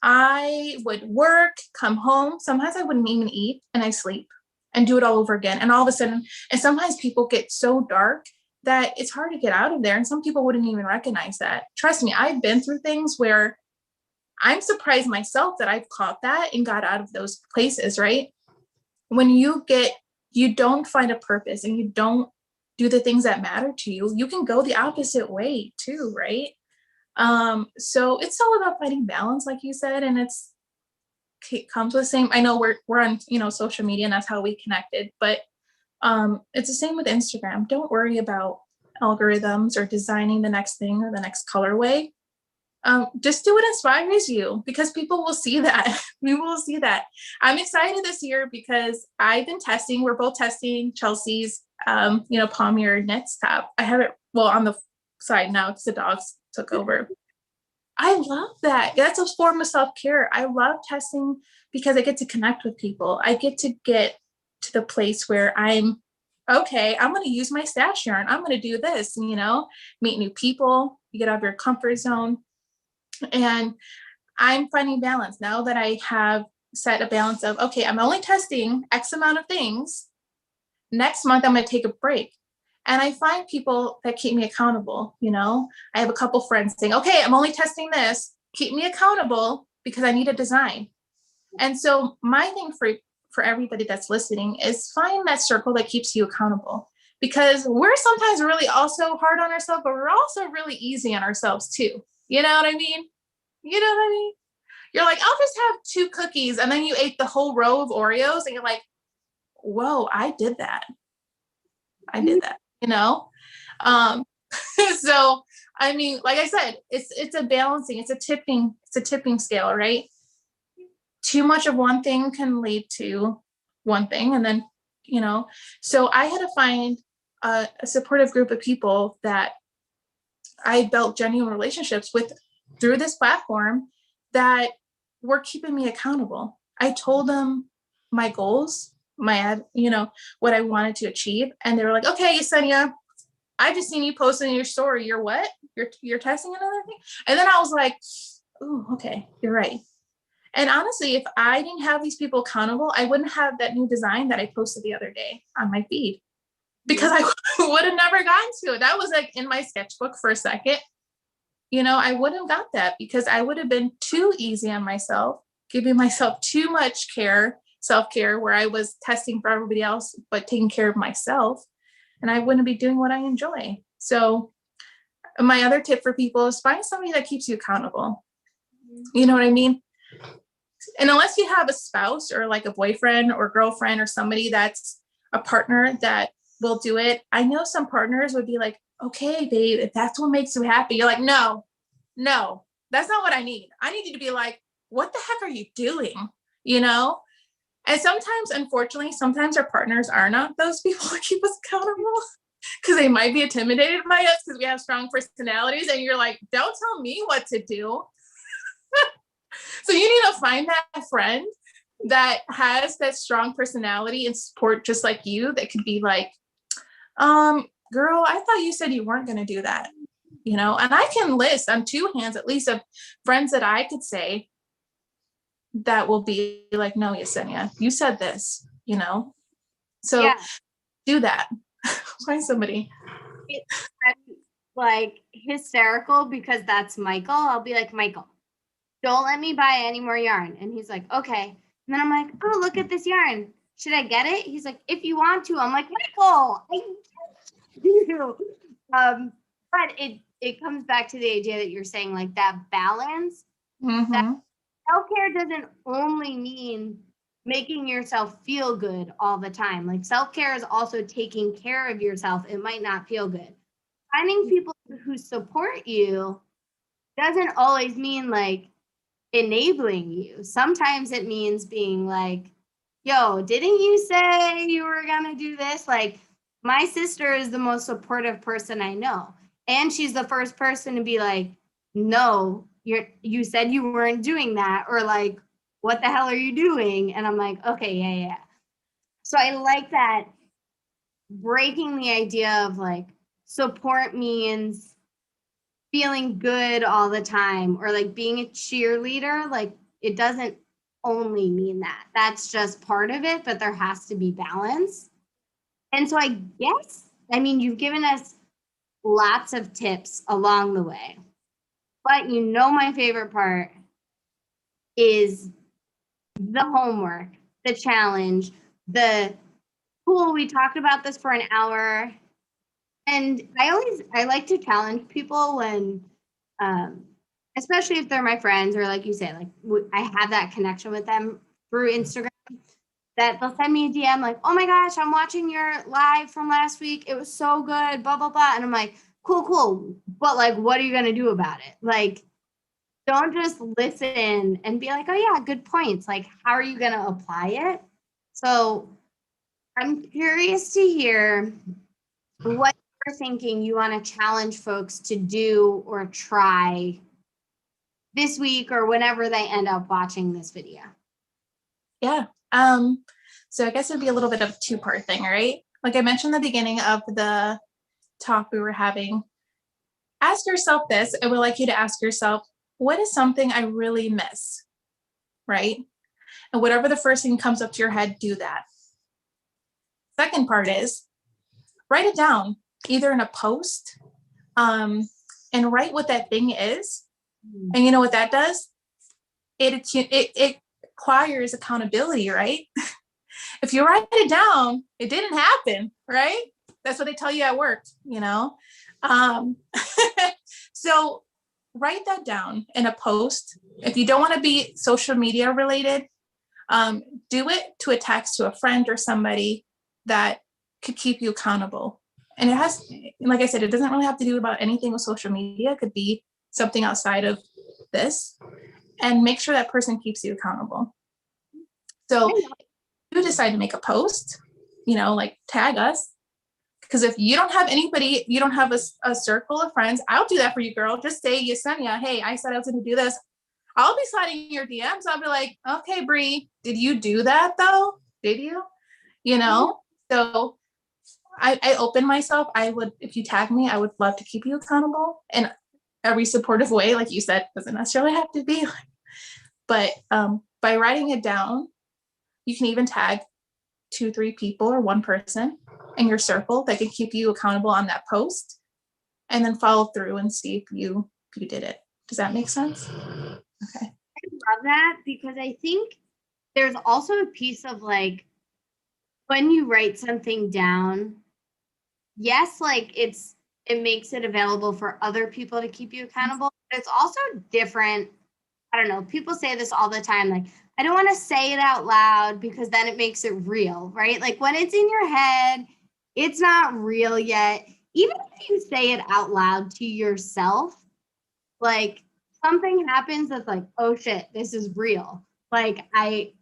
I would work, come home. Sometimes I wouldn't even eat, and I sleep and do it all over again. And all of a sudden, and sometimes people get so dark that it's hard to get out of there. And some people wouldn't even recognize that. Trust me, I've been through things where I'm surprised myself that I've caught that and got out of those places, right? When you don't find a purpose and you don't do the things that matter to you, you can go the opposite way too, right? So it's all about finding balance, like you said, and it comes with the same. I know we're on, social media, and that's how we connected, but it's the same with Instagram. Don't worry about algorithms or designing the next thing or the next colorway. Just do what inspires you, because people will see that. We will see that. I'm excited this year because I've been testing. We're both testing Chelsea's, Palmier knits top. I have it on the side now because the dogs took over. I love that. That's a form of self-care. I love testing because I get to connect with people. I get to the place where I'm okay. I'm going to use my stash yarn. I'm going to do this. Meet new people. You get out of your comfort zone. And I'm finding balance now that I have set a balance of, okay, I'm only testing X amount of things. Next month, I'm going to take a break. And I find people that keep me accountable. I have a couple friends saying, okay, I'm only testing this. Keep me accountable because I need a design. And so my thing for everybody that's listening is find that circle that keeps you accountable, because we're sometimes really also hard on ourselves, but we're also really easy on ourselves too. You know what I mean? You're like, I'll just have 2 cookies, and then you ate the whole row of Oreos, and you're like, whoa, I did that. So, I mean, like I said, it's a balancing, it's a tipping scale, right? Too much of one thing can lead to one thing. And then, so I had to find a supportive group of people that I built genuine relationships with through this platform that were keeping me accountable. I told them my goals, what I wanted to achieve. And they were like, okay, Yesenia, I just seen you posting your story. You're what? You're testing another thing? And then I was like, oh, okay, you're right. And honestly, if I didn't have these people accountable, I wouldn't have that new design that I posted the other day on my feed, because I would have never gotten to it. That was like in my sketchbook for a second. I wouldn't have got that because I would have been too easy on myself, giving myself too much self-care, where I was testing for everybody else, but taking care of myself. And I wouldn't be doing what I enjoy. So my other tip for people is find somebody that keeps you accountable. You know what I mean? And unless you have a spouse or like a boyfriend or girlfriend or somebody that's a partner that will do it. I know some partners would be like, okay, babe, if that's what makes you happy. You're like, no, that's not what I need. I need you to be like, what the heck are you doing? And sometimes, unfortunately, our partners are not those people that keep us accountable. because they might be intimidated by us because we have strong personalities, and you're like, don't tell me what to do. So you need to find that friend that has that strong personality and support just like you, that could be like, girl, I thought you said you weren't going to do that, you know? And I can list on two hands at least of friends that I could say that will be like, no, Yesenia, you said this, you know? So Yeah. do that. Find somebody. I'm like hysterical because that's Michael. I'll be like, Michael, don't let me buy any more yarn. And he's like, okay. And then I'm like, oh, look at this yarn. Should I get it? He's like, if you want to. I'm like, Michael, I do. But it comes back to the idea that you're saying, like that balance. Mm-hmm. That self-care doesn't only mean making yourself feel good all the time. Like self-care is also taking care of yourself. It might not feel good. Finding people who support you doesn't always mean like enabling you. Sometimes it means being like, yo, didn't you say you were gonna do this? Like my sister is the most supportive person I know. And she's the first person to be like, no, you said you weren't doing that, or like, what the hell are you doing? And I'm like, okay, yeah. So I like that, breaking the idea of like support means feeling good all the time, or like being a cheerleader. Like it doesn't only mean that. That's just part of it, but there has to be balance. And so I guess, I mean, you've given us lots of tips along the way, but you know, my favorite part is the homework, the challenge, the cool, we talked about this for an hour. And I like to challenge people when, especially if they're my friends, or like you say, like I have that connection with them through Instagram, that they'll send me a DM like, oh my gosh, I'm watching your live from last week. It was so good, blah, blah, blah. And I'm like, cool. But like, what are you going to do about it? Like, don't just listen and be like, oh yeah, good points. Like, how are you going to apply it? So I'm curious to hear what you're thinking you want to challenge folks to do or try this week, or whenever they end up watching this video. Yeah. So I guess it'd be a little bit of a two-part thing, right? Like I mentioned in the beginning of the talk we were having, ask yourself this. I would like you to ask yourself, what is something I really miss, right? And whatever the first thing comes up to your head, do that. Second part is write it down, either in a post, and write what that thing is. And you know what that does? It requires accountability, right? If you write it down, it didn't happen, right? That's what they tell you at work, you know? So write that down in a post. If you don't want to be social media related, do it to a text to a friend or somebody that could keep you accountable. And it has, like I said, it doesn't really have to do about anything with social media. It could be something outside of this, and make sure that person keeps you accountable. So if you decide to make a post, you know, like tag us. Because if you don't have anybody, you don't have a circle of friends, I'll do that for you, girl. Just say, Yesenia, hey, I said I was going to do this. I'll be sliding your DMs. I'll be like, okay, Bree, did you do that though? Did you? You know? So I open myself. I would, if you tag me, I would love to keep you accountable in every supportive way. Like you said, doesn't necessarily have to be. But by writing it down, you can even tag 2-3 people or one person in your circle that can keep you accountable on that post, and then follow through and see if you did it. Does that make sense? Okay. I love that, because I think there's also a piece of like, when you write something down, yes, like it makes it available for other people to keep you accountable, but it's also different. I don't know, people say this all the time, like, I don't want to say it out loud because then it makes it real, right? Like when it's in your head, it's not real yet. Even if you say it out loud to yourself, like something happens that's like, oh shit, this is real. Like I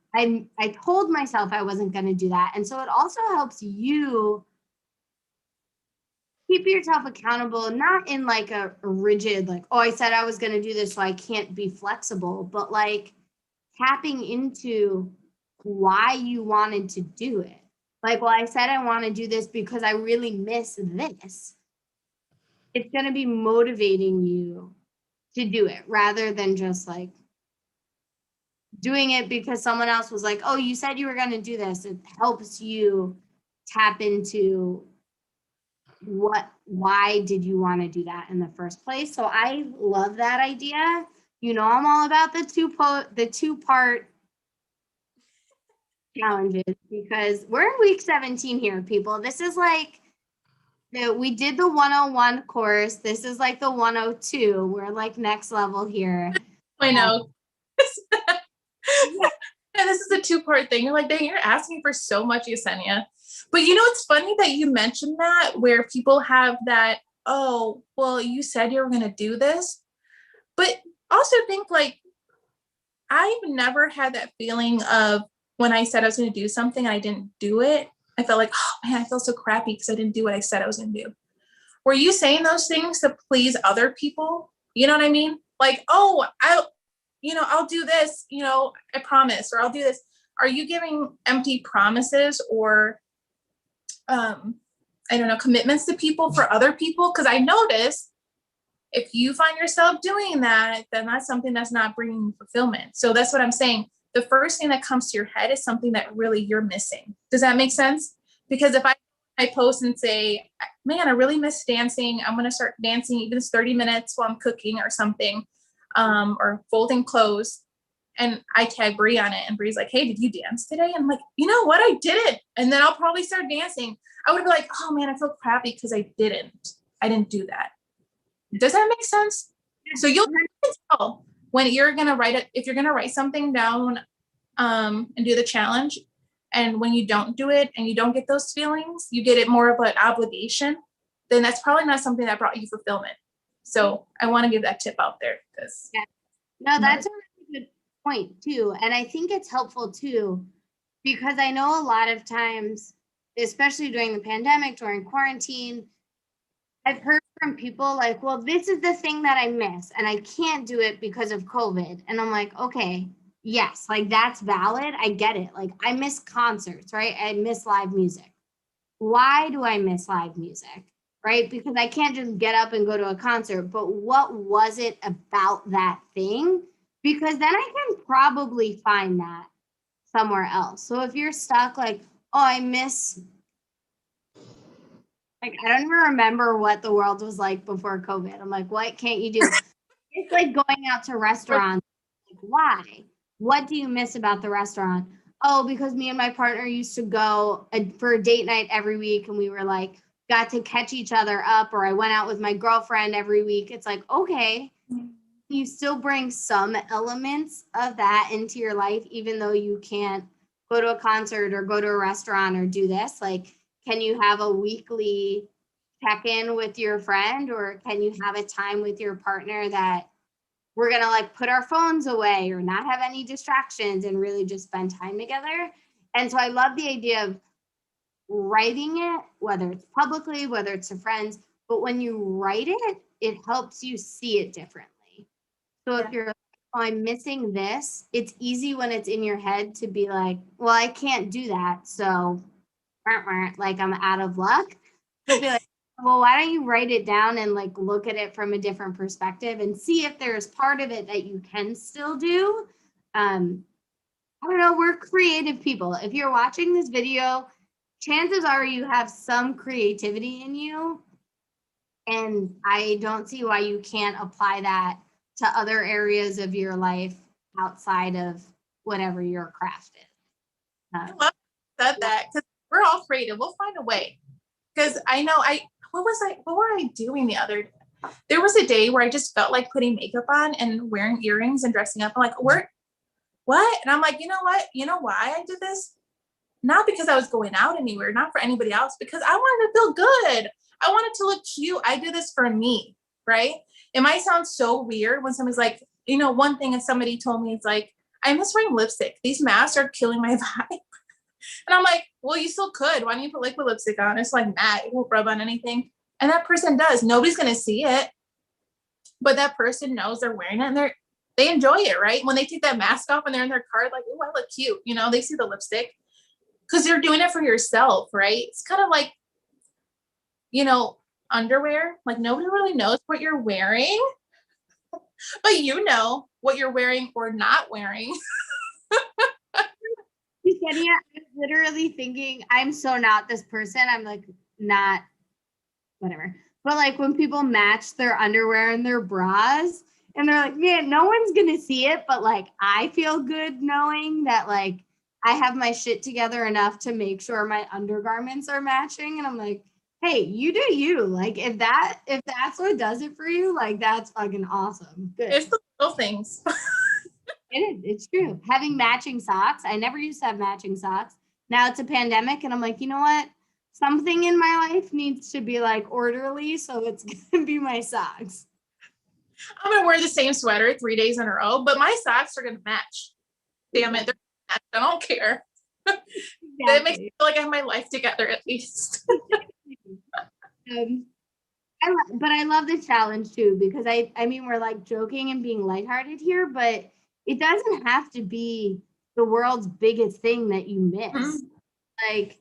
told myself I wasn't going to do that. And so it also helps you keep yourself accountable, not in like a rigid, like, oh, I said I was going to do this, so I can't be flexible, but like tapping into why you wanted to do it. Like, well, I said I want to do this because I really miss this. It's going to be motivating you to do it rather than just like doing it because someone else was like, oh, you said you were going to do this. It helps you tap into why did you want to do that in the first place. So I love that idea. You know, I'm all about the two-part challenges because we're in week 17 here, people. This is like we did the 101 course. This is like the 102. We're like next level here. I know. Yeah. And this is a two-part thing. You're like, dang, you're asking for so much, Yesenia. But you know, it's funny that you mentioned that where people have that, oh, well, you said you were going to do this. But also think like, I've never had that feeling of when I said I was going to do something and I didn't do it. I felt like, oh man, I feel so crappy because I didn't do what I said I was going to do. Were you saying those things to please other people? You know what I mean? Like, oh, I'll do this, I promise, or I'll do this. Are you giving empty promises or, I don't know, commitments to people for other people? Because I noticed if you find yourself doing that, then that's something that's not bringing fulfillment. So that's what I'm saying. The first thing that comes to your head is something that really you're missing. Does that make sense? Because if I post and say, man, I really miss dancing. I'm going to start dancing even 30 minutes while I'm cooking or something, or folding clothes. And I tag Bree on it and Bree's like, hey, did you dance today? And I'm like, you know what? I didn't. And then I'll probably start dancing. I would be like, oh man, I feel crappy because I didn't do that. Does that make sense? So you'll tell when you're going to write it, if you're going to write something down, and do the challenge. And when you don't do it and you don't get those feelings, you get it more of an obligation, then that's probably not something that brought you fulfillment. So I want to give that tip out there because no, that's a really good point too. And I think it's helpful too, because I know a lot of times, especially during the pandemic, during quarantine, I've heard from people like, well, this is the thing that I miss and I can't do it because of COVID. And I'm like, okay, yes, like that's valid. I get it. Like I miss concerts, right? I miss live music. Why do I miss live music? Right? Because I can't just get up and go to a concert, but what was it about that thing? Because then I can probably find that somewhere else. So if you're stuck like, oh, I miss, like, I don't even remember what the world was like before COVID. I'm like, what can't you do? It's like going out to restaurants. Like, why? What do you miss about the restaurant? Oh, because me and my partner used to go for a date night every week and we were like, got to catch each other up, or I went out with my girlfriend every week. It's like, okay, you still bring some elements of that into your life, even though you can't go to a concert or go to a restaurant or do this. Like, can you have a weekly check-in with your friend, or can you have a time with your partner that we're going to like put our phones away or not have any distractions and really just spend time together? And so I love the idea of writing it, whether it's publicly, whether it's to friends, but when you write it, it helps you see it differently. So if you're like, oh, I'm missing this, it's easy when it's in your head to be like, well, I can't do that. So like I'm out of luck. To be like, well, why don't you write it down and like look at it from a different perspective and see if there's part of it that you can still do. I don't know, we're creative people. If you're watching this video, chances are you have some creativity in you. And I don't see why you can't apply that to other areas of your life outside of whatever your craft is. I love that because we're all creative. We'll find a way. Because I know what were I doing the other day? There was a day where I just felt like putting makeup on and wearing earrings and dressing up. I'm like, what? And I'm like, you know what? You know why I did this? Not because I was going out anywhere, not for anybody else, because I wanted to feel good. I wanted to look cute. I do this for me, right? It might sound so weird when somebody's like, one thing, and somebody told me, it's like, I miss wearing lipstick. These masks are killing my vibe. And I'm like, well, you still could. Why don't you put liquid lipstick on? It's like matte. It won't rub on anything. And that person does. Nobody's going to see it, but that person knows they're wearing it and they enjoy it, right? When they take that mask off and they're in their car, like, oh, I look cute. You know, they see the lipstick because you're doing it for yourself, right? It's kind of like, you know, underwear. Like nobody really knows what you're wearing, but you know what you're wearing or not wearing. Kenya, I was literally thinking, I'm so not this person. I'm like, not whatever. But like when people match their underwear and their bras, and they're like, man, no one's gonna see it, but like I feel good knowing that like I have my shit together enough to make sure my undergarments are matching. And I'm like, hey, you do you. Like if that's what does it for you, like that's fucking awesome. Good. It's the little things. It is. It's true. Having matching socks. I never used to have matching socks. Now it's a pandemic, and I'm like, you know what? Something in my life needs to be like orderly, so it's gonna be my socks. I'm gonna wear the same sweater 3 days in a row, but my socks are gonna match. Damn it, they're matched. I don't care. Exactly. That makes me feel like I have my life together at least. But I love the challenge too, because I mean we're like joking and being lighthearted here, but it doesn't have to be the world's biggest thing that you miss. Mm-hmm. Like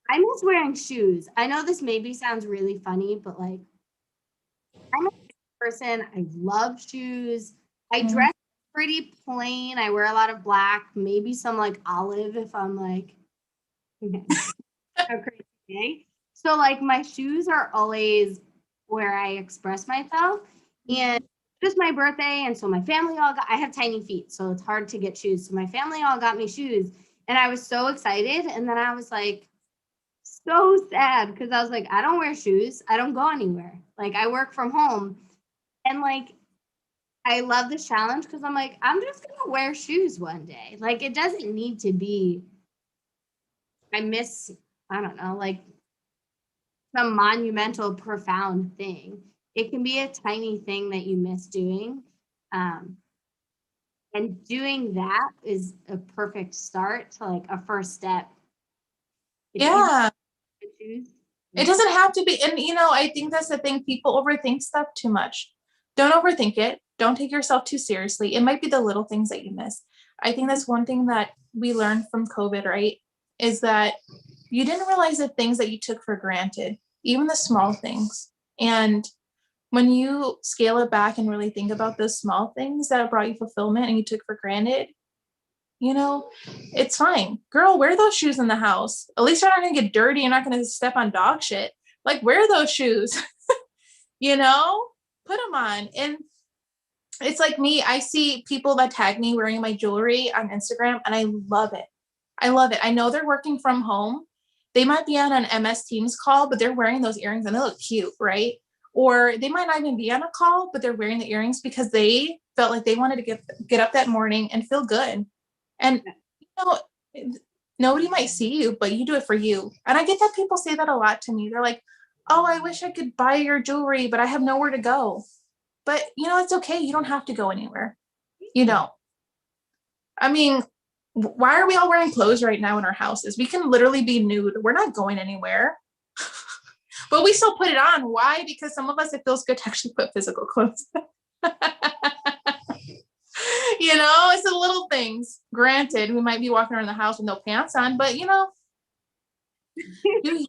I miss wearing shoes. I know this maybe sounds really funny, but like I'm a person. I love shoes. I dress pretty plain. I wear a lot of black, maybe some like olive if I'm like okay. Crazy. So like my shoes are always where I express myself. And just my birthday, and so my family all got, I have tiny feet, so it's hard to get shoes. So my family all got me shoes, and I was so excited. And then I was like so sad because I was like, I don't wear shoes. I don't go anywhere. Like I work from home. And like I love this challenge because I'm like, I'm just gonna wear shoes one day. Like it doesn't need to be, I don't know, like some monumental, profound thing. It can be a tiny thing that you miss doing. And doing that is a perfect start to like a first step. Yeah. It doesn't have to be. And, you know, I think that's the thing. People overthink stuff too much. Don't overthink it. Don't take yourself too seriously. It might be the little things that you miss. I think that's one thing that we learned from COVID, right? Is that you didn't realize the things that you took for granted, even the small things. And when you scale it back and really think about those small things that brought you fulfillment and you took for granted, you know, it's fine. Girl, wear those shoes in the house. At least you're not going to get dirty. You're not going to step on dog shit. Like, wear those shoes, you know, put them on. And it's like me. I see people that tag me wearing my jewelry on Instagram, and I love it. I love it. I know they're working from home. They might be on an MS Teams call, but they're wearing those earrings and they look cute, right? Or they might not even be on a call, but they're wearing the earrings because they felt like they wanted to get up that morning and feel good. And, you know, nobody might see you, but you do it for you. And I get that people say that a lot to me. They're like, oh, I wish I could buy your jewelry, but I have nowhere to go. But, you know, it's okay. You don't have to go anywhere. You don't. I mean, why are we all wearing clothes right now in our houses? We can literally be nude. We're not going anywhere. But we still put it on. Why? Because some of us, it feels good to actually put physical clothes. You know, it's the little things. Granted, we might be walking around the house with no pants on, but you know, do you.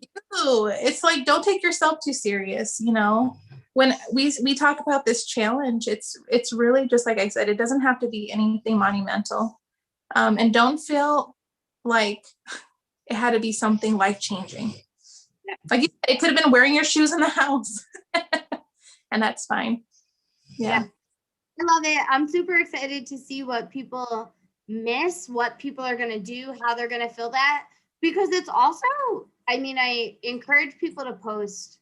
It's like, don't take yourself too serious, you know. When we talk about this challenge, it's really just like I said, it doesn't have to be anything monumental. And don't feel like it had to be something life-changing. Like it could have been wearing your shoes in the house. And that's fine. Yeah. I love it. I'm super excited to see what people miss, what people are going to do, how they're going to feel that. Because it's also, I mean, I encourage people to post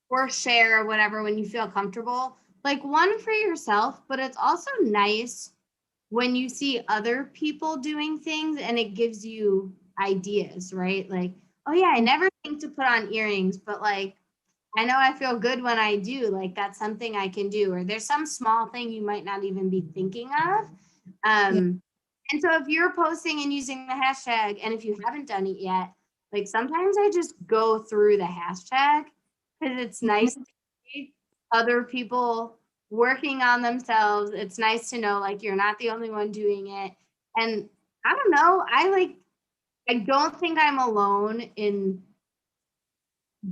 or share or whatever when you feel comfortable. Like one for yourself, but it's also nice when you see other people doing things and it gives you ideas, right? Like, oh yeah, I never think to put on earrings, but like, I know I feel good when I do, like that's something I can do, or there's some small thing you might not even be thinking of. And so if you're posting and using the hashtag, and if you haven't done it yet, like sometimes I just go through the hashtag because it's nice to see other people working on themselves. It's nice to know like you're not the only one doing it. And I don't know, I don't think I'm alone in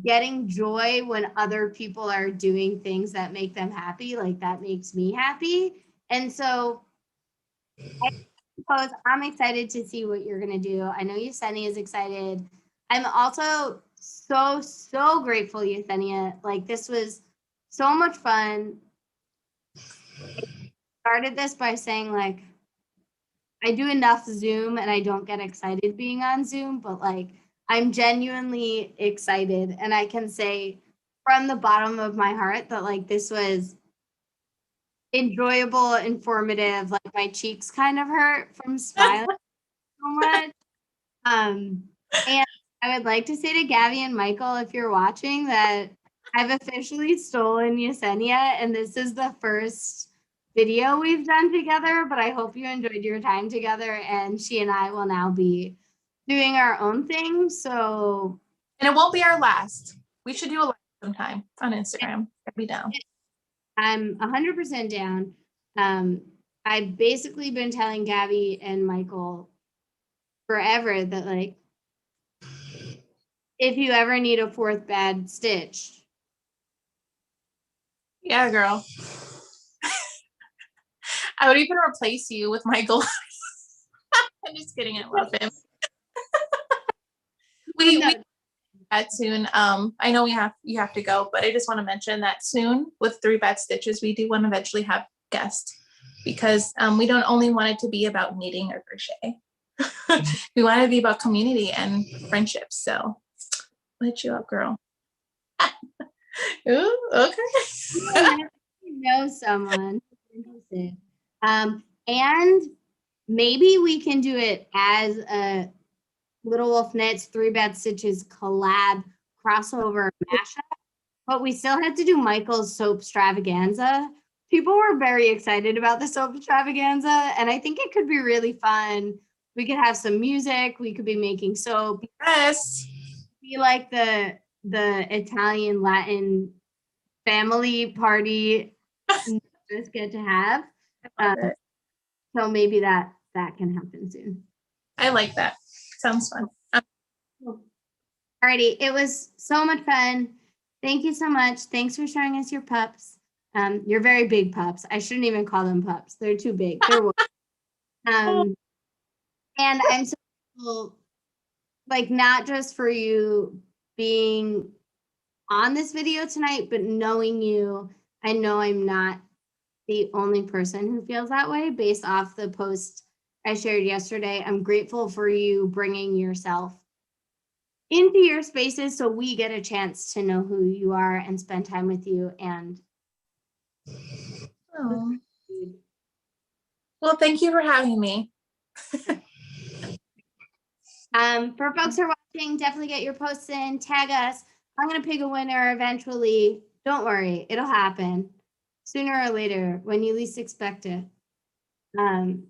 getting joy when other people are doing things that make them happy. Like that makes me happy. And so I suppose I'm excited to see what you're going to do. I know Yesenia is excited. I'm also so grateful, Yesenia. Like this was so much fun. Started this by saying like I do enough Zoom and I don't get excited being on Zoom, but like I'm genuinely excited and I can say from the bottom of my heart that like this was enjoyable, informative, like my cheeks kind of hurt from smiling so much. And I would like to say to Gabby and Michael, if you're watching, that I've officially stolen Yesenia, and this is the first video we've done together, but I hope you enjoyed your time together, and she and I will now be doing our own thing. So, and it won't be our last. We should do a live sometime on Instagram. I'd be down. I'm 100% down. I've basically been telling Gabby and Michael forever that like, if you ever need a fourth bad stitch. Yeah, girl. I would even replace you with Michael. I'm just kidding. I love him. we that soon. I know you have to go, but I just want to mention that soon with 3 Bad Stitches, we do want to eventually have guests because we don't only want it to be about knitting or crochet. We want it to be about community and friendships. So let you up, girl. Ooh, okay. Know someone interested. And maybe we can do it as a Little Wolf Knits 3 Bad Stitches collab crossover mashup, but we still had to do Michael's soap extravaganza. People were very excited about the soap extravaganza, and I think it could be really fun. We could have some music. We could be making soap. Yes. Be like the Italian Latin family party. Just get to have. So maybe that can happen soon. I like that. Sounds fun. Alrighty, it was so much fun. Thank you so much. Thanks for showing us your pups. You're very big pups. I shouldn't even call them pups. They're too big. They're and I'm so grateful, like not just for you being on this video tonight, but knowing you, I know I'm not the only person who feels that way based off the post I shared yesterday. I'm grateful for you bringing yourself into your spaces so we get a chance to know who you are and spend time with you. And well, thank you for having me. For folks who are watching, definitely get your posts in, tag us. I'm gonna pick a winner eventually. Don't worry, it'll happen sooner or later when you least expect it. And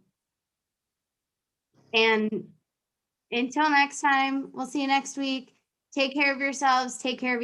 until next time, we'll see you next week. Take care of yourselves. Take care of